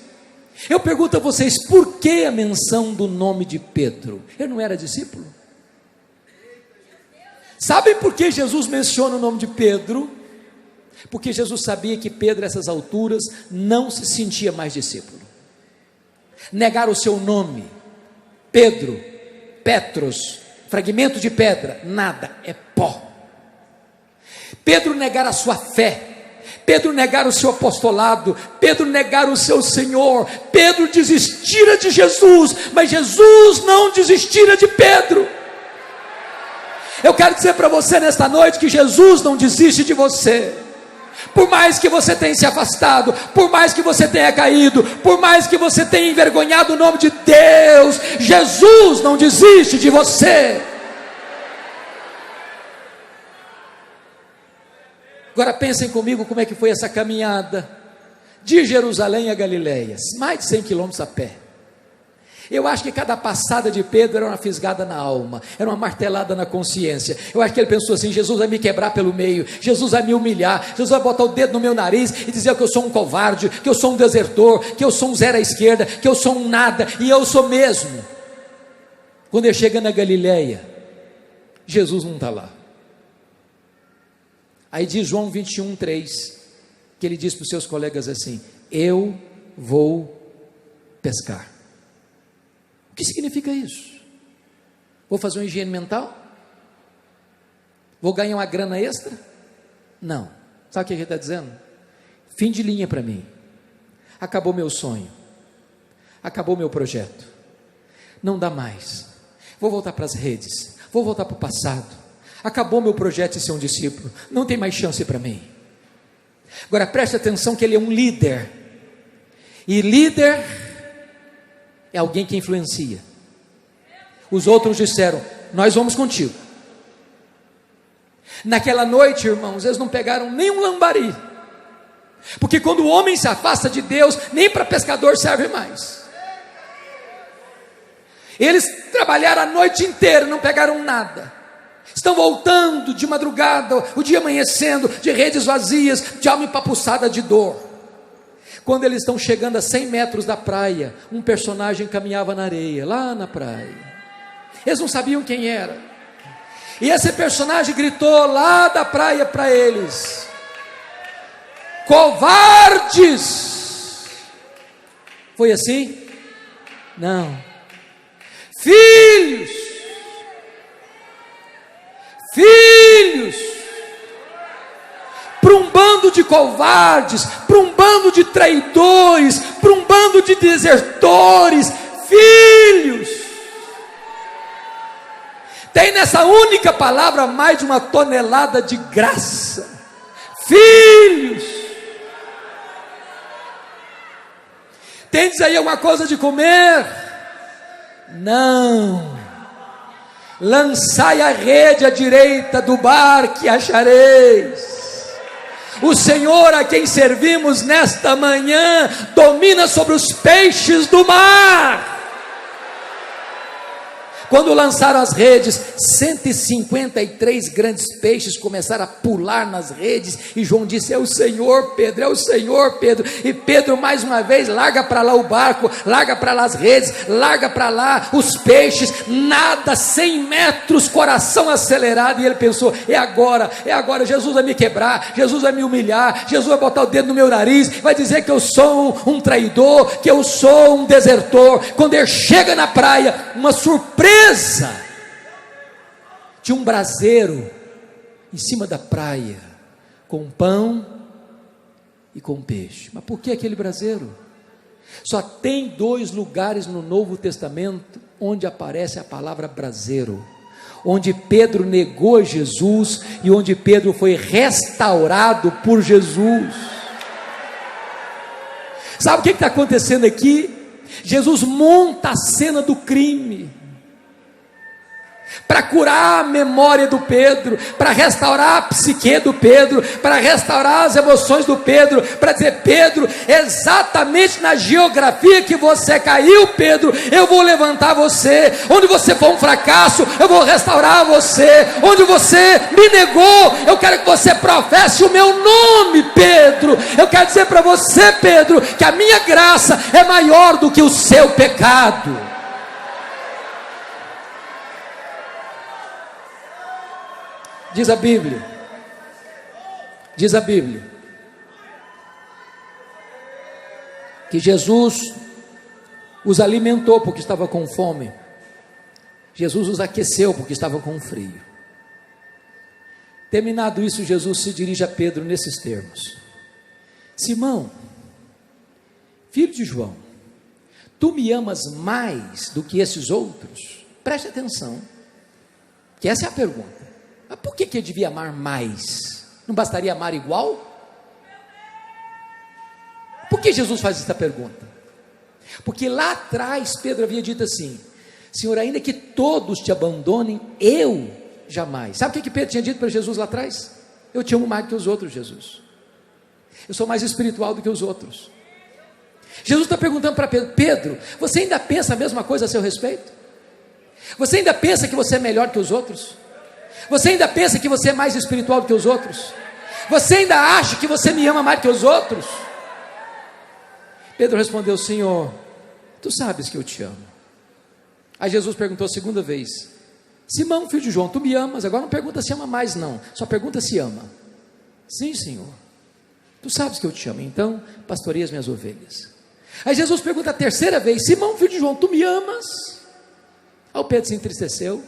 Eu pergunto a vocês, por que a menção do nome de Pedro? Ele não era discípulo? Sabem por que Jesus menciona o nome de Pedro? Porque Jesus sabia que Pedro, a essas alturas, não se sentia mais discípulo. Negar o seu nome, Pedro, Petros, fragmento de pedra, nada, é pó. Pedro negar a sua fé, Pedro negar o seu apostolado, Pedro negar o seu Senhor, Pedro desistira de Jesus, mas Jesus não desistira de Pedro. Eu quero dizer para você nesta noite que Jesus não desiste de você. Por mais que você tenha se afastado, por mais que você tenha caído, por mais que você tenha envergonhado o nome de Deus, Jesus não desiste de você. Agora pensem comigo como é que foi essa caminhada de Jerusalém a Galiléia, mais de 100 quilômetros a pé. Eu acho que cada passada de Pedro era uma fisgada na alma, era uma martelada na consciência. Eu acho que ele pensou assim: Jesus vai me quebrar pelo meio, Jesus vai me humilhar, Jesus vai botar o dedo no meu nariz e dizer que eu sou um covarde, que eu sou um desertor, que eu sou um zero à esquerda, que eu sou um nada, e eu sou mesmo. Quando ele chega na Galiléia, Jesus não está lá. Aí diz João 21:3, que ele diz para os seus colegas assim: eu vou pescar. O que significa isso? Vou fazer uma higiene mental? Vou ganhar uma grana extra? Não. Sabe o que ele está dizendo? Fim de linha para mim. Acabou meu sonho. Acabou meu projeto. Não dá mais. Vou voltar para as redes. Vou voltar para o passado. Acabou meu projeto de ser um discípulo. Não tem mais chance para mim. Agora preste atenção que ele é um líder. E líder é alguém que influencia. Os outros disseram: nós vamos contigo. Naquela noite, irmãos, eles não pegaram nem um lambari, porque quando o homem se afasta de Deus, nem para pescador serve mais. Eles trabalharam a noite inteira, não pegaram nada. Estão voltando de madrugada, o dia amanhecendo, de redes vazias, de alma empapuçada de dor. Quando eles estão chegando a 100 metros da praia, um personagem caminhava na areia, lá na praia. Eles não sabiam quem era. E esse personagem gritou lá da praia para eles: covardes! Foi assim? Não. Filhos! Para um bando de covardes, para um bando de traidores, para um bando de desertores, filhos. Tem nessa única palavra mais de uma tonelada de graça. Filhos. Tendes aí alguma coisa de comer? Não. Lançai a rede à direita do barco e achareis. O Senhor a quem servimos nesta manhã domina sobre os peixes do mar. Quando lançaram as redes, 153 grandes peixes começaram a pular nas redes, e João disse: é o Senhor, Pedro, é o Senhor, Pedro. E Pedro mais uma vez larga para lá o barco, larga para lá as redes, larga para lá os peixes, nada, 100 metros, coração acelerado. E ele pensou: é agora, Jesus vai me quebrar, Jesus vai me humilhar, Jesus vai botar o dedo no meu nariz, vai dizer que eu sou um traidor, que eu sou um desertor. Quando ele chega na praia, uma surpresa, tinha um braseiro em cima da praia, com pão e com peixe. Mas por que aquele braseiro? Só tem 2 lugares no Novo Testamento onde aparece a palavra braseiro: onde Pedro negou Jesus e onde Pedro foi restaurado por Jesus. Sabe o que está acontecendo aqui? Jesus monta a cena do crime. para curar a memória do Pedro, para restaurar a psique do Pedro, para restaurar as emoções do Pedro, para dizer: Pedro, exatamente na geografia que você caiu, Pedro, eu vou levantar você. Onde você for um fracasso, eu vou restaurar você. Onde você me negou, eu quero que você professe o meu nome, Pedro. Eu quero dizer para você, Pedro, que a minha graça é maior do que o seu pecado. Diz a Bíblia, que Jesus os alimentou porque estava com fome, Jesus os aqueceu porque estava com frio. Terminado isso, Jesus se dirige a Pedro nesses termos: Simão, filho de João, tu me amas mais do que esses outros? Preste atenção, que essa é a pergunta. Mas por que eu devia amar mais? Não bastaria amar igual? Por que Jesus faz essa pergunta? Porque lá atrás Pedro havia dito assim: Senhor, ainda que todos te abandonem, eu jamais. Sabe o que Pedro tinha dito para Jesus lá atrás? Eu te amo mais do que os outros, Jesus. Eu sou mais espiritual do que os outros. Jesus está perguntando para Pedro: Pedro, você ainda pensa a mesma coisa a seu respeito? Você ainda pensa que você é melhor que os outros? Você ainda pensa que você é mais espiritual do que os outros? Você ainda acha que você me ama mais do que os outros? Pedro respondeu: Senhor, tu sabes que eu te amo. Aí Jesus perguntou a segunda vez: Simão, filho de João, tu me amas? Agora não pergunta se ama mais não, só pergunta se ama. Sim, Senhor, tu sabes que eu te amo, então pastoreia as minhas ovelhas. Aí Jesus pergunta a terceira vez: Simão, filho de João, tu me amas? Aí o Pedro se entristeceu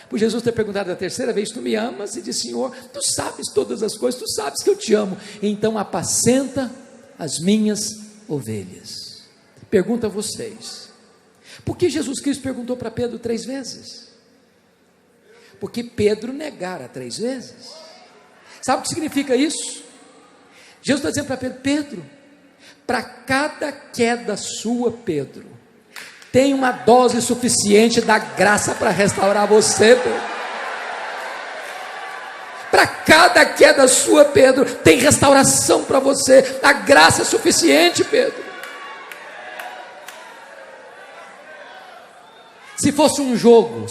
por Jesus ter perguntado a terceira vez: tu me amas? E disse: Senhor, tu sabes todas as coisas, tu sabes que eu te amo, então apacenta as minhas ovelhas. Pergunto a vocês: por que Jesus Cristo perguntou para Pedro 3 vezes? Porque Pedro negara 3 vezes. Sabe o que significa isso? Jesus está dizendo para Pedro: Pedro, para cada queda sua, Pedro, tem uma dose suficiente da graça para restaurar você, Pedro. Para cada queda sua, Pedro, tem restauração para você. A graça é suficiente, Pedro. Se fosse um jogo,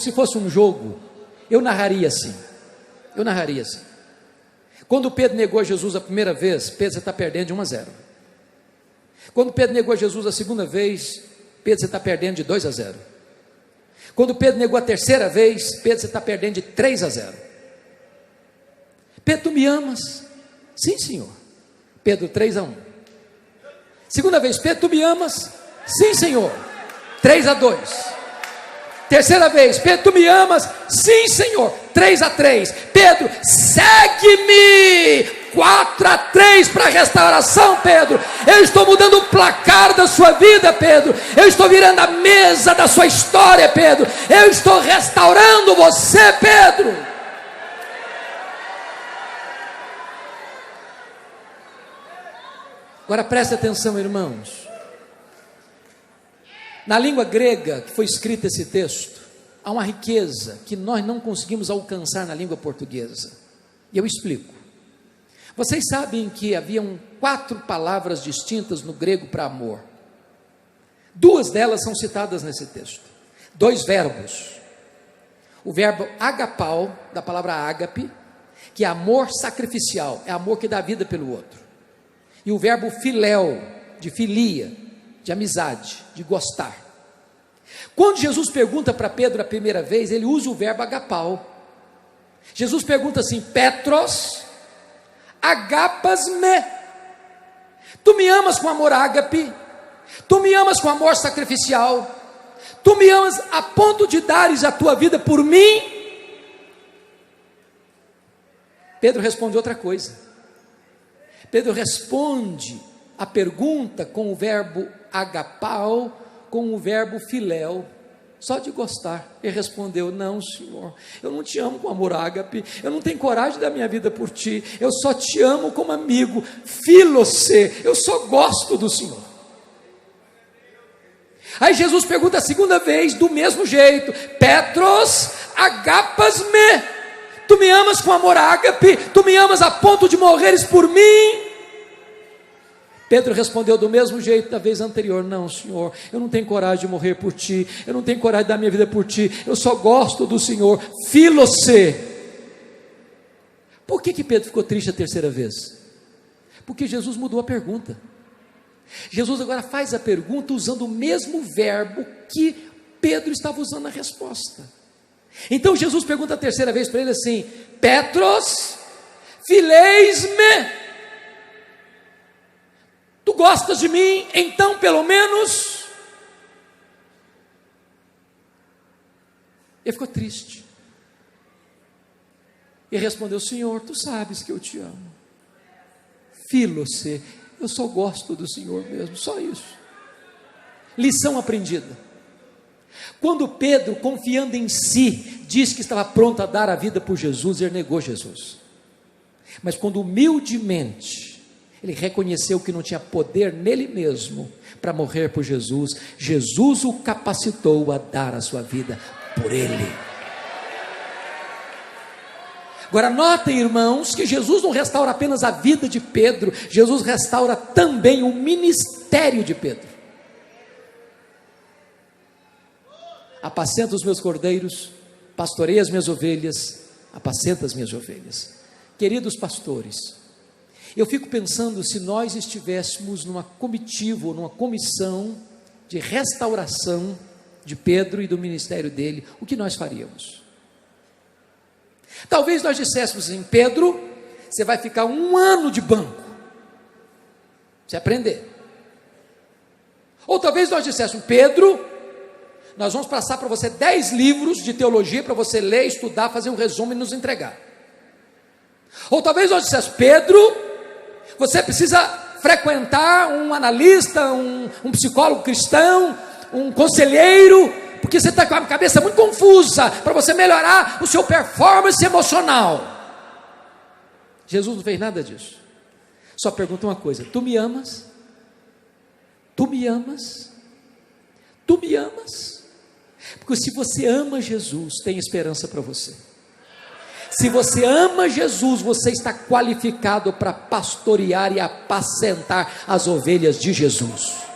eu narraria assim. Quando Pedro negou a Jesus a primeira vez, Pedro, você está perdendo de 1-0. Quando Pedro negou a Jesus a segunda vez, Pedro, você está perdendo de 2-0. Quando Pedro negou a terceira vez, Pedro, você está perdendo de 3-0. Pedro, tu me amas? Sim, Senhor. Pedro, 3-1. Segunda vez: Pedro, tu me amas? Sim, Senhor. 3-2. Terceira vez: Pedro, tu me amas? Sim, Senhor. 3-3. Pedro, segue-me. 4-3 para a restauração, Pedro. Eu estou mudando o placar da sua vida, Pedro. Eu estou virando a mesa da sua história, Pedro. Eu estou restaurando você, Pedro. Agora preste atenção, irmãos. Na língua grega que foi escrito esse texto, há uma riqueza que nós não conseguimos alcançar na língua portuguesa. E eu explico. Vocês sabem que haviam 4 palavras distintas no grego para amor. 2 delas são citadas nesse texto. 2 verbos. O verbo agapau, da palavra ágape, que é amor sacrificial, é amor que dá vida pelo outro. E o verbo filéu, de filia, de amizade, de gostar. Quando Jesus pergunta para Pedro a primeira vez, ele usa o verbo agapau. Jesus pergunta assim: Petros, agapas-me? Tu me amas com amor ágape? Tu me amas com amor sacrificial? Tu me amas a ponto de dares a tua vida por mim? Pedro responde outra coisa. Pedro responde a pergunta com o verbo agapau, com o verbo filéu, só de gostar. Ele respondeu: não, Senhor, eu não te amo com amor ágape, eu não tenho coragem da minha vida por ti, eu só te amo como amigo, filocê, eu só gosto do Senhor. Aí Jesus pergunta a segunda vez, do mesmo jeito: Petros, agapas-me, tu me amas com amor ágape, tu me amas a ponto de morreres por mim? Pedro respondeu do mesmo jeito da vez anterior: não, Senhor, eu não tenho coragem de morrer por ti, eu não tenho coragem de dar minha vida por ti, eu só gosto do Senhor, filocê. Por que Pedro ficou triste a terceira vez? Porque Jesus mudou a pergunta. Jesus agora faz a pergunta usando o mesmo verbo que Pedro estava usando na resposta. Então Jesus pergunta a terceira vez para ele assim: Petros, fileis-me? Tu gostas de mim? Então pelo menos. Ele ficou triste e respondeu: Senhor, tu sabes que eu te amo. Filocê, eu só gosto do Senhor mesmo, só isso. Lição aprendida. Quando Pedro, confiando em si, disse que estava pronto a dar a vida por Jesus, ele negou Jesus. Mas quando humildemente ele reconheceu que não tinha poder nele mesmo para morrer por Jesus, Jesus o capacitou a dar a sua vida por ele. Agora notem, irmãos, que Jesus não restaura apenas a vida de Pedro, Jesus restaura também o ministério de Pedro. Apacenta os meus cordeiros, pastorei as minhas ovelhas, apacenta as minhas ovelhas. Queridos pastores, eu fico pensando, se nós estivéssemos numa comitiva, ou numa comissão de restauração de Pedro e do ministério dele, o que nós faríamos? Talvez nós disséssemos assim: Pedro, você vai ficar 1 ano de banco, você aprender. Ou talvez nós disséssemos: Pedro, nós vamos passar para você 10 livros de teologia para você ler, estudar, fazer um resumo e nos entregar. Ou talvez nós disséssemos: Pedro, você precisa frequentar um analista, um psicólogo cristão, um conselheiro, porque você está com a cabeça muito confusa, para você melhorar o seu performance emocional. Jesus não fez nada disso, só pergunta uma coisa: tu me amas? Tu me amas? Tu me amas? Porque se você ama Jesus, tem esperança para você. Se você ama Jesus, você está qualificado para pastorear e apacentar as ovelhas de Jesus.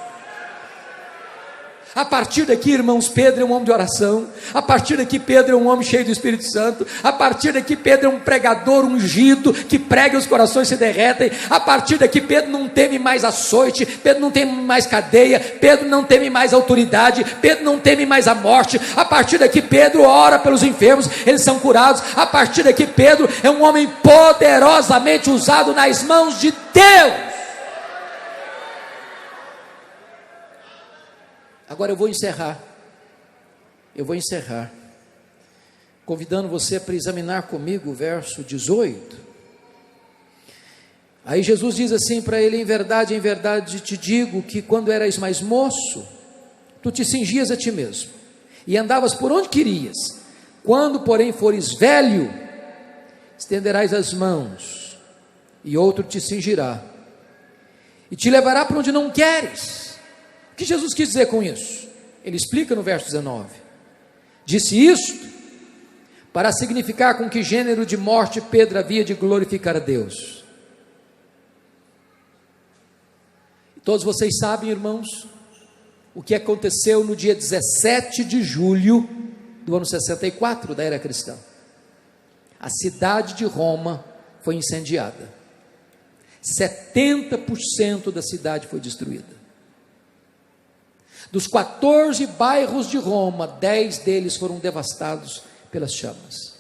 A partir daqui, irmãos, Pedro é um homem de oração. A partir daqui, Pedro é um homem cheio do Espírito Santo. A partir daqui, Pedro é um pregador ungido, que prega e os corações se derretem. A partir daqui, Pedro não teme mais açoite, Pedro não teme mais cadeia, Pedro não teme mais autoridade, Pedro não teme mais a morte. A partir daqui, Pedro ora pelos enfermos, eles são curados. A partir daqui, Pedro é um homem poderosamente usado nas mãos de Deus. Agora eu vou encerrar, convidando você para examinar comigo o verso 18, aí Jesus diz assim para ele: em verdade te digo, que quando eras mais moço, tu te cingias a ti mesmo, e andavas por onde querias, quando porém fores velho, estenderás as mãos, e outro te cingirá, e te levará para onde não queres. O que Jesus quis dizer com isso? Ele explica no verso 19, disse isto para significar com que gênero de morte Pedro havia de glorificar a Deus. Todos vocês sabem, irmãos, o que aconteceu no dia 17 de julho do ano 64 da era cristã. A cidade de Roma foi incendiada, 70% da cidade foi destruída. Dos 14 bairros de Roma, 10 deles foram devastados pelas chamas.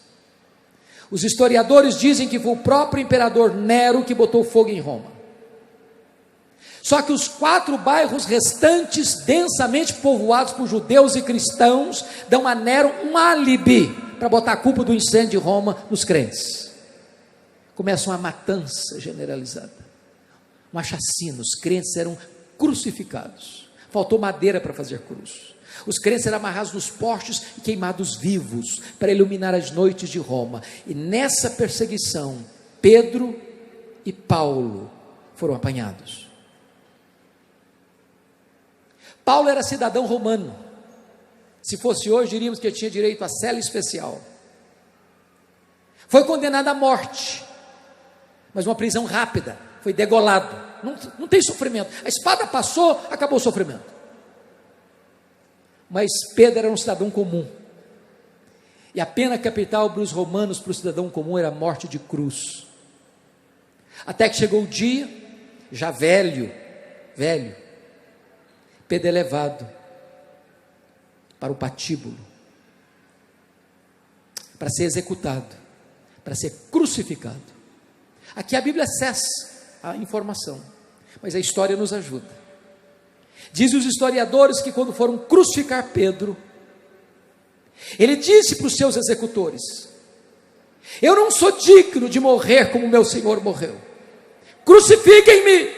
Os historiadores dizem que foi o próprio imperador Nero que botou fogo em Roma. Só que os 4 bairros restantes, densamente povoados por judeus e cristãos, dão a Nero um álibi para botar a culpa do incêndio de Roma nos crentes. Começa uma matança generalizada, uma chacina. Os crentes eram crucificados. Faltou madeira para fazer cruz. Os crentes eram amarrados nos postes e queimados vivos para iluminar as noites de Roma. E nessa perseguição, Pedro e Paulo foram apanhados. Paulo era cidadão romano. Se fosse hoje, diríamos que ele tinha direito à cela especial. foi condenado à morte, mas uma prisão rápida, foi degolado, não tem sofrimento, a espada passou, acabou o sofrimento. Mas Pedro era um cidadão comum, e a pena capital para os romanos, para o cidadão comum, era a morte de cruz. Até que chegou o dia, já velho, Pedro é levado para o patíbulo, para ser executado, para ser crucificado. Aqui a Bíblia cessa a informação, mas a história nos ajuda. Dizem os historiadores que quando foram crucificar Pedro, ele disse para os seus executores: eu não sou digno de morrer como meu Senhor morreu, crucifiquem-me,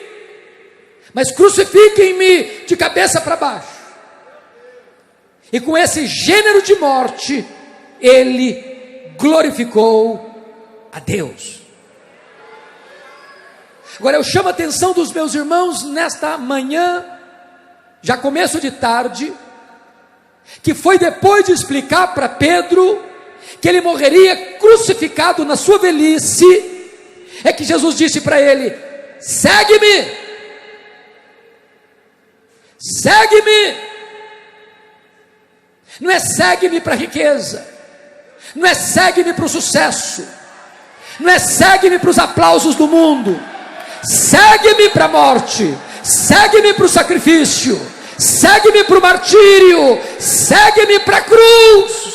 mas crucifiquem-me de cabeça para baixo. E com esse gênero de morte, ele glorificou a Deus. Agora eu chamo a atenção dos meus irmãos nesta manhã, já começo de tarde, que foi depois de explicar para Pedro que ele morreria crucificado na sua velhice, é que Jesus disse para ele: segue-me, segue-me. Não é segue-me para a riqueza, não é segue-me para o sucesso, não é segue-me para os aplausos do mundo, segue-me para a morte, segue-me para o sacrifício, segue-me para o martírio, segue-me para a cruz.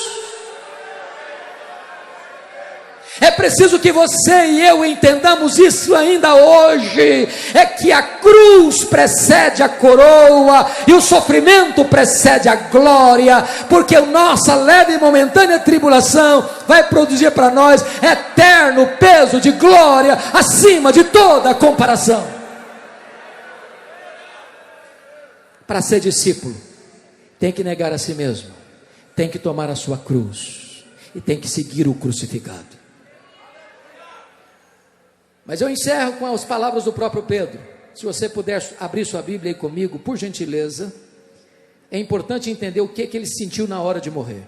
É preciso que você e eu entendamos isso ainda hoje, é que a cruz precede a coroa, e o sofrimento precede a glória, porque a nossa leve e momentânea tribulação vai produzir para nós eterno peso de glória, acima de toda comparação. Para ser discípulo, tem que negar a si mesmo, tem que tomar a sua cruz, e tem que seguir o crucificado. Mas eu encerro com as palavras do próprio Pedro. Se você puder abrir sua Bíblia aí comigo, por gentileza. É importante entender o que ele sentiu na hora de morrer.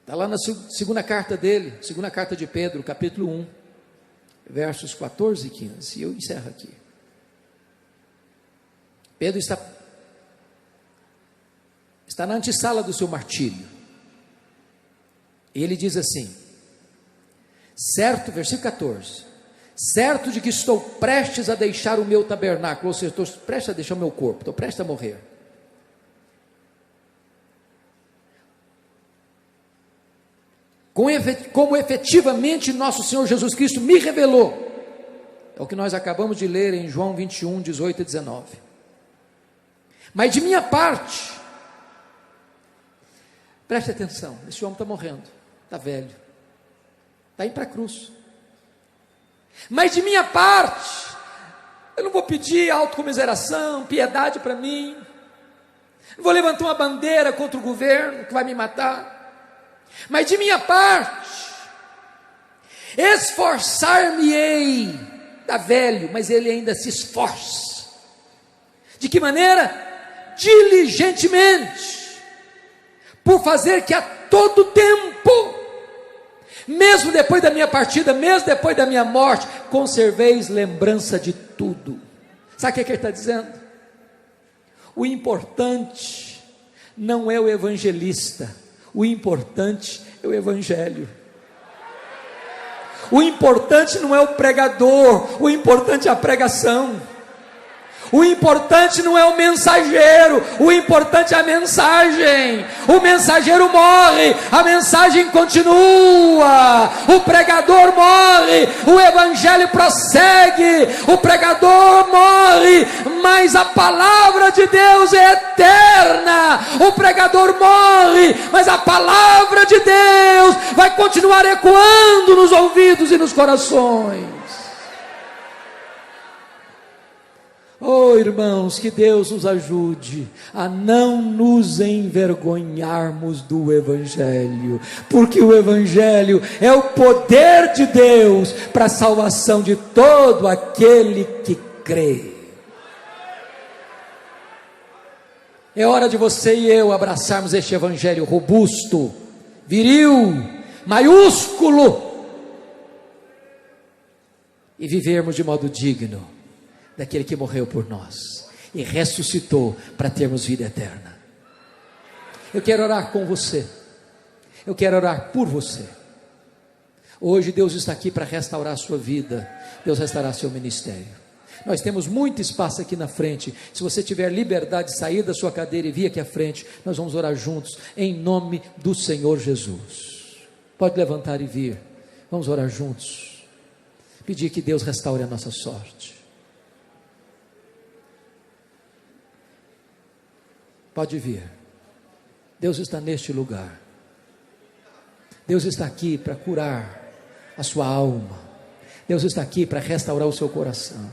Está lá na segunda carta dele, segunda carta de Pedro, capítulo 1, versos 14 e 15. E eu encerro aqui. Pedro está na antessala do seu martírio. E ele diz assim: certo, versículo 14, certo de que estou prestes a deixar o meu tabernáculo, ou seja, estou prestes a deixar o meu corpo, estou prestes a morrer. Como efetivamente nosso Senhor Jesus Cristo me revelou, é o que nós acabamos de ler em João 21, 18 e 19. Mas de minha parte, preste atenção, esse homem está morrendo, está velho, está indo para a cruz. Mas de minha parte, eu não vou pedir autocomiseração, piedade para mim, não vou levantar uma bandeira contra o governo que vai me matar. Mas de minha parte, esforçar-me-ei. Está velho, mas ele ainda se esforça. De que maneira? Diligentemente, por fazer que a todo tempo, mesmo depois da minha partida, mesmo depois da minha morte, conserveis lembrança de tudo. Sabe o que ele está dizendo? O importante não é o evangelista, o importante é o evangelho. O importante não é o pregador, o importante é a pregação. O importante não é o mensageiro, o importante é a mensagem. O mensageiro morre, a mensagem continua. O pregador morre, o evangelho prossegue. O pregador morre, mas a palavra de Deus é eterna. O pregador morre, mas a palavra de Deus vai continuar ecoando nos ouvidos e nos corações. Oh, irmãos, que Deus nos ajude a não nos envergonharmos do Evangelho, porque o Evangelho é o poder de Deus para a salvação de todo aquele que crê. É hora de você e eu abraçarmos este Evangelho robusto, viril, maiúsculo, e vivermos de modo digno daquele que morreu por nós e ressuscitou para termos vida eterna. Eu quero orar com você, eu quero orar por você. Hoje Deus está aqui para restaurar a sua vida, Deus restaurar seu ministério. Nós temos muito espaço aqui na frente. Se você tiver liberdade de sair da sua cadeira e vir aqui à frente, nós vamos orar juntos, em nome do Senhor Jesus. Pode levantar e vir, vamos orar juntos, pedir que Deus restaure a nossa sorte. Pode vir, Deus está neste lugar, Deus está aqui para curar a sua alma, Deus está aqui para restaurar o seu coração,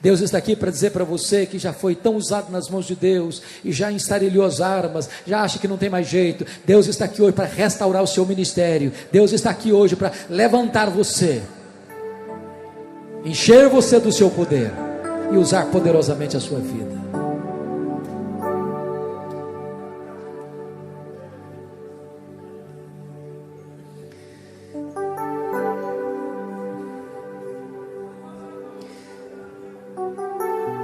Deus está aqui para dizer para você que já foi tão usado nas mãos de Deus, e já enstarelhou as armas, já acha que não tem mais jeito. Deus está aqui hoje para restaurar o seu ministério, Deus está aqui hoje para levantar você, encher você do seu poder, e usar poderosamente a sua vida.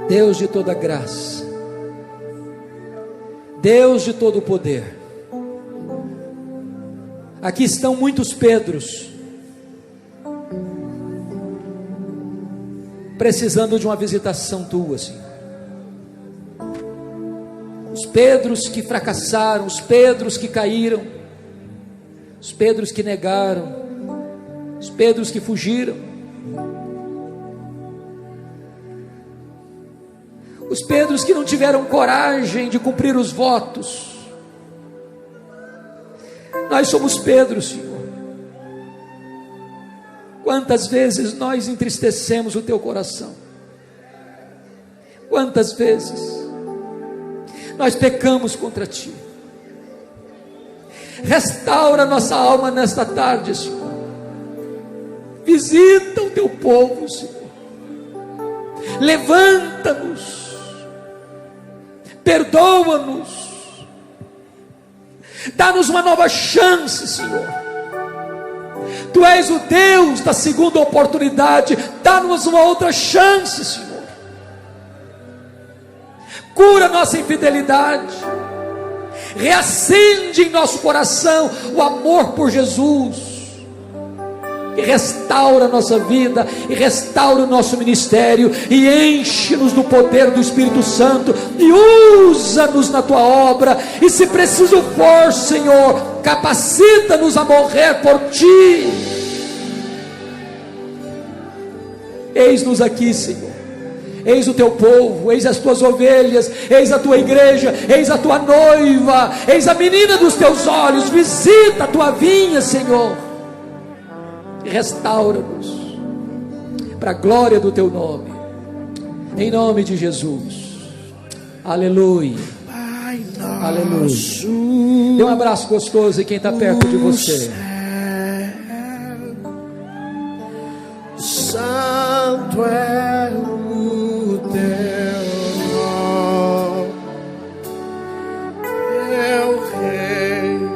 Deus de toda graça, Deus de todo poder, aqui estão muitos Pedros, precisando de uma visitação tua, Senhor. Os Pedros que fracassaram, os Pedros que caíram, os Pedros que negaram, os Pedros que fugiram, os Pedros que não tiveram coragem de cumprir os votos. Nós somos Pedro, Senhor. Quantas vezes nós entristecemos o teu coração? Quantas vezes nós pecamos contra ti? Restaura nossa alma nesta tarde, Senhor. Visita o teu povo, Senhor. Levanta-nos. Perdoa-nos, dá-nos uma nova chance, Senhor. Tu és o Deus da segunda oportunidade, dá-nos uma outra chance, Senhor. Cura nossa infidelidade, reacende em nosso coração o amor por Jesus, e restaura a nossa vida, e restaura o nosso ministério, e enche-nos do poder do Espírito Santo, e usa-nos na tua obra, e se preciso for, Senhor, capacita-nos a morrer por ti. Eis-nos aqui, Senhor, eis o teu povo, eis as tuas ovelhas, eis a tua igreja, eis a tua noiva, eis a menina dos teus olhos. Visita a tua vinha, Senhor, restaura-nos para a glória do teu nome, em nome de Jesus. Aleluia, aleluia. Dê um abraço gostoso em quem está perto de você. Santo é o teu nome, é o Rei do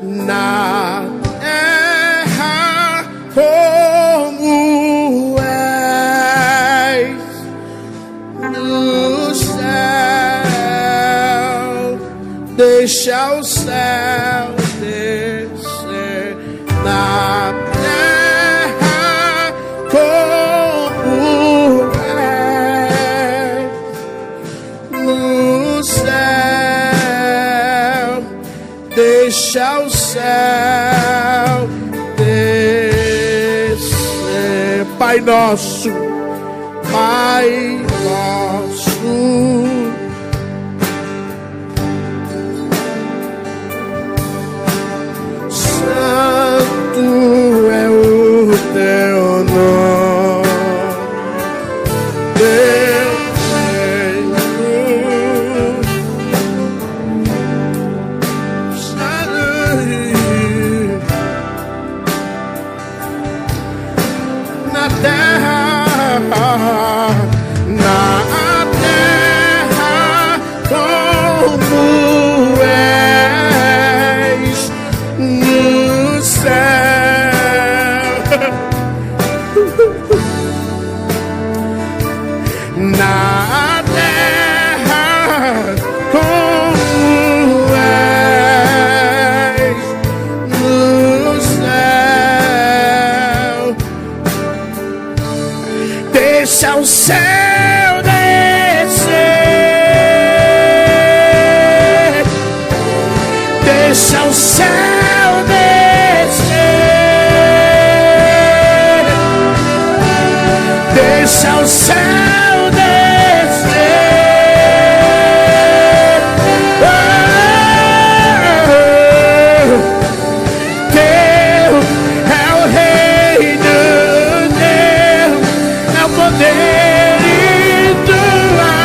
na terra como és no céu, deixa o céu descer na terra como és no céu, deixa o céu descer. Pai nosso, Pai nosso, santo é o teu nome, teu reino, o céu descer, deixa o céu descer. Teu é o reino, teu é o poder e tua.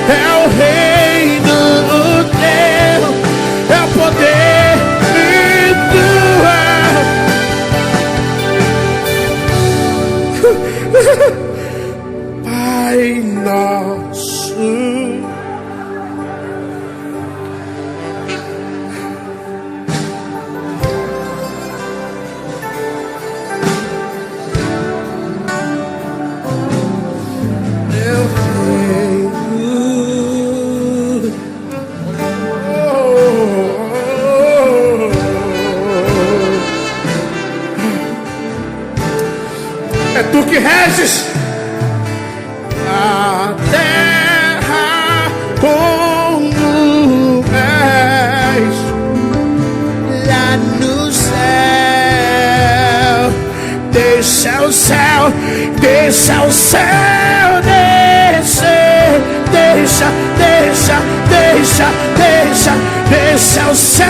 É o reino teu, é o poder e tua. Pai nosso, teu reino. É tu que reges a terra como és lá no céu. Deixa o céu descer. Deixa o céu.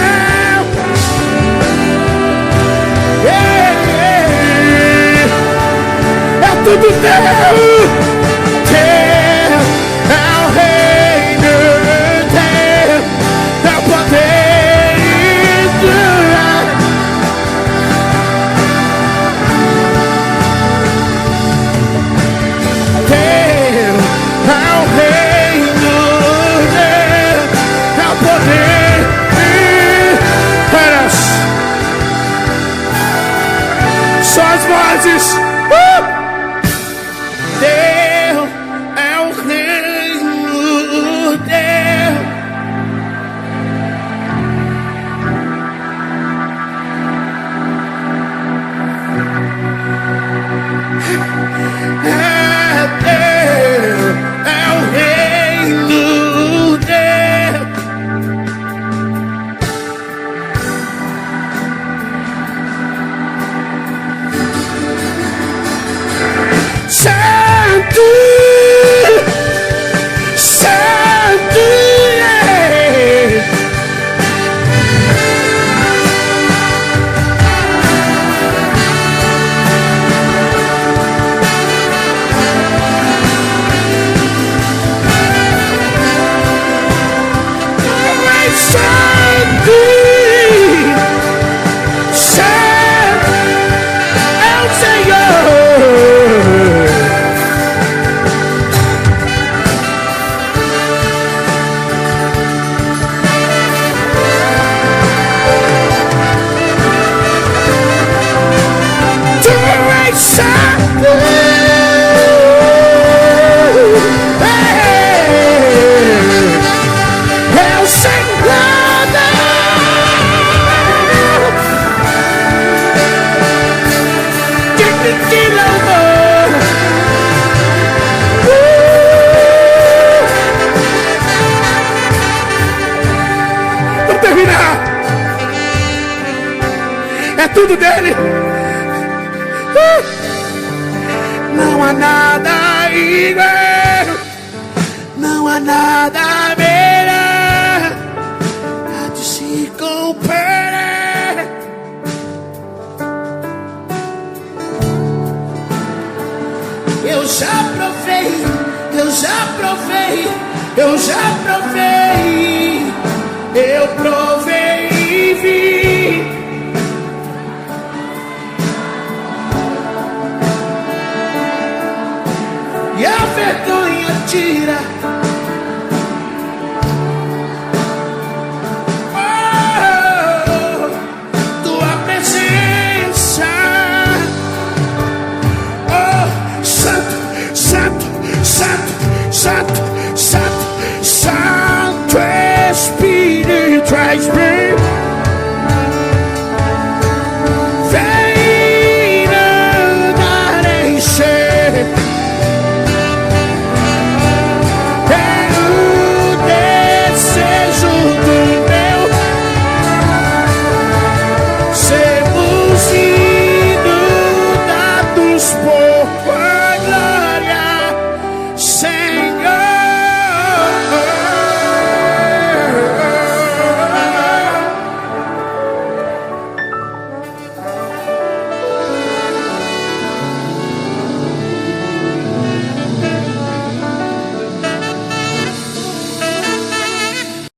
É tudo teu. Teu é o reino, teu é o poder e tua. Teu é o reino, teu é o poder e só as vozes. Teu é o reino, teu é o reino, teu. Santo, Santo, Santo, Santo é o Senhor. Vamos terminar. É tudo dele. Não há nada igual, não há nada melhor a de se comparar. Eu já provei, eu já provei, eu já provei, eu provei e vi. E a vergonha tira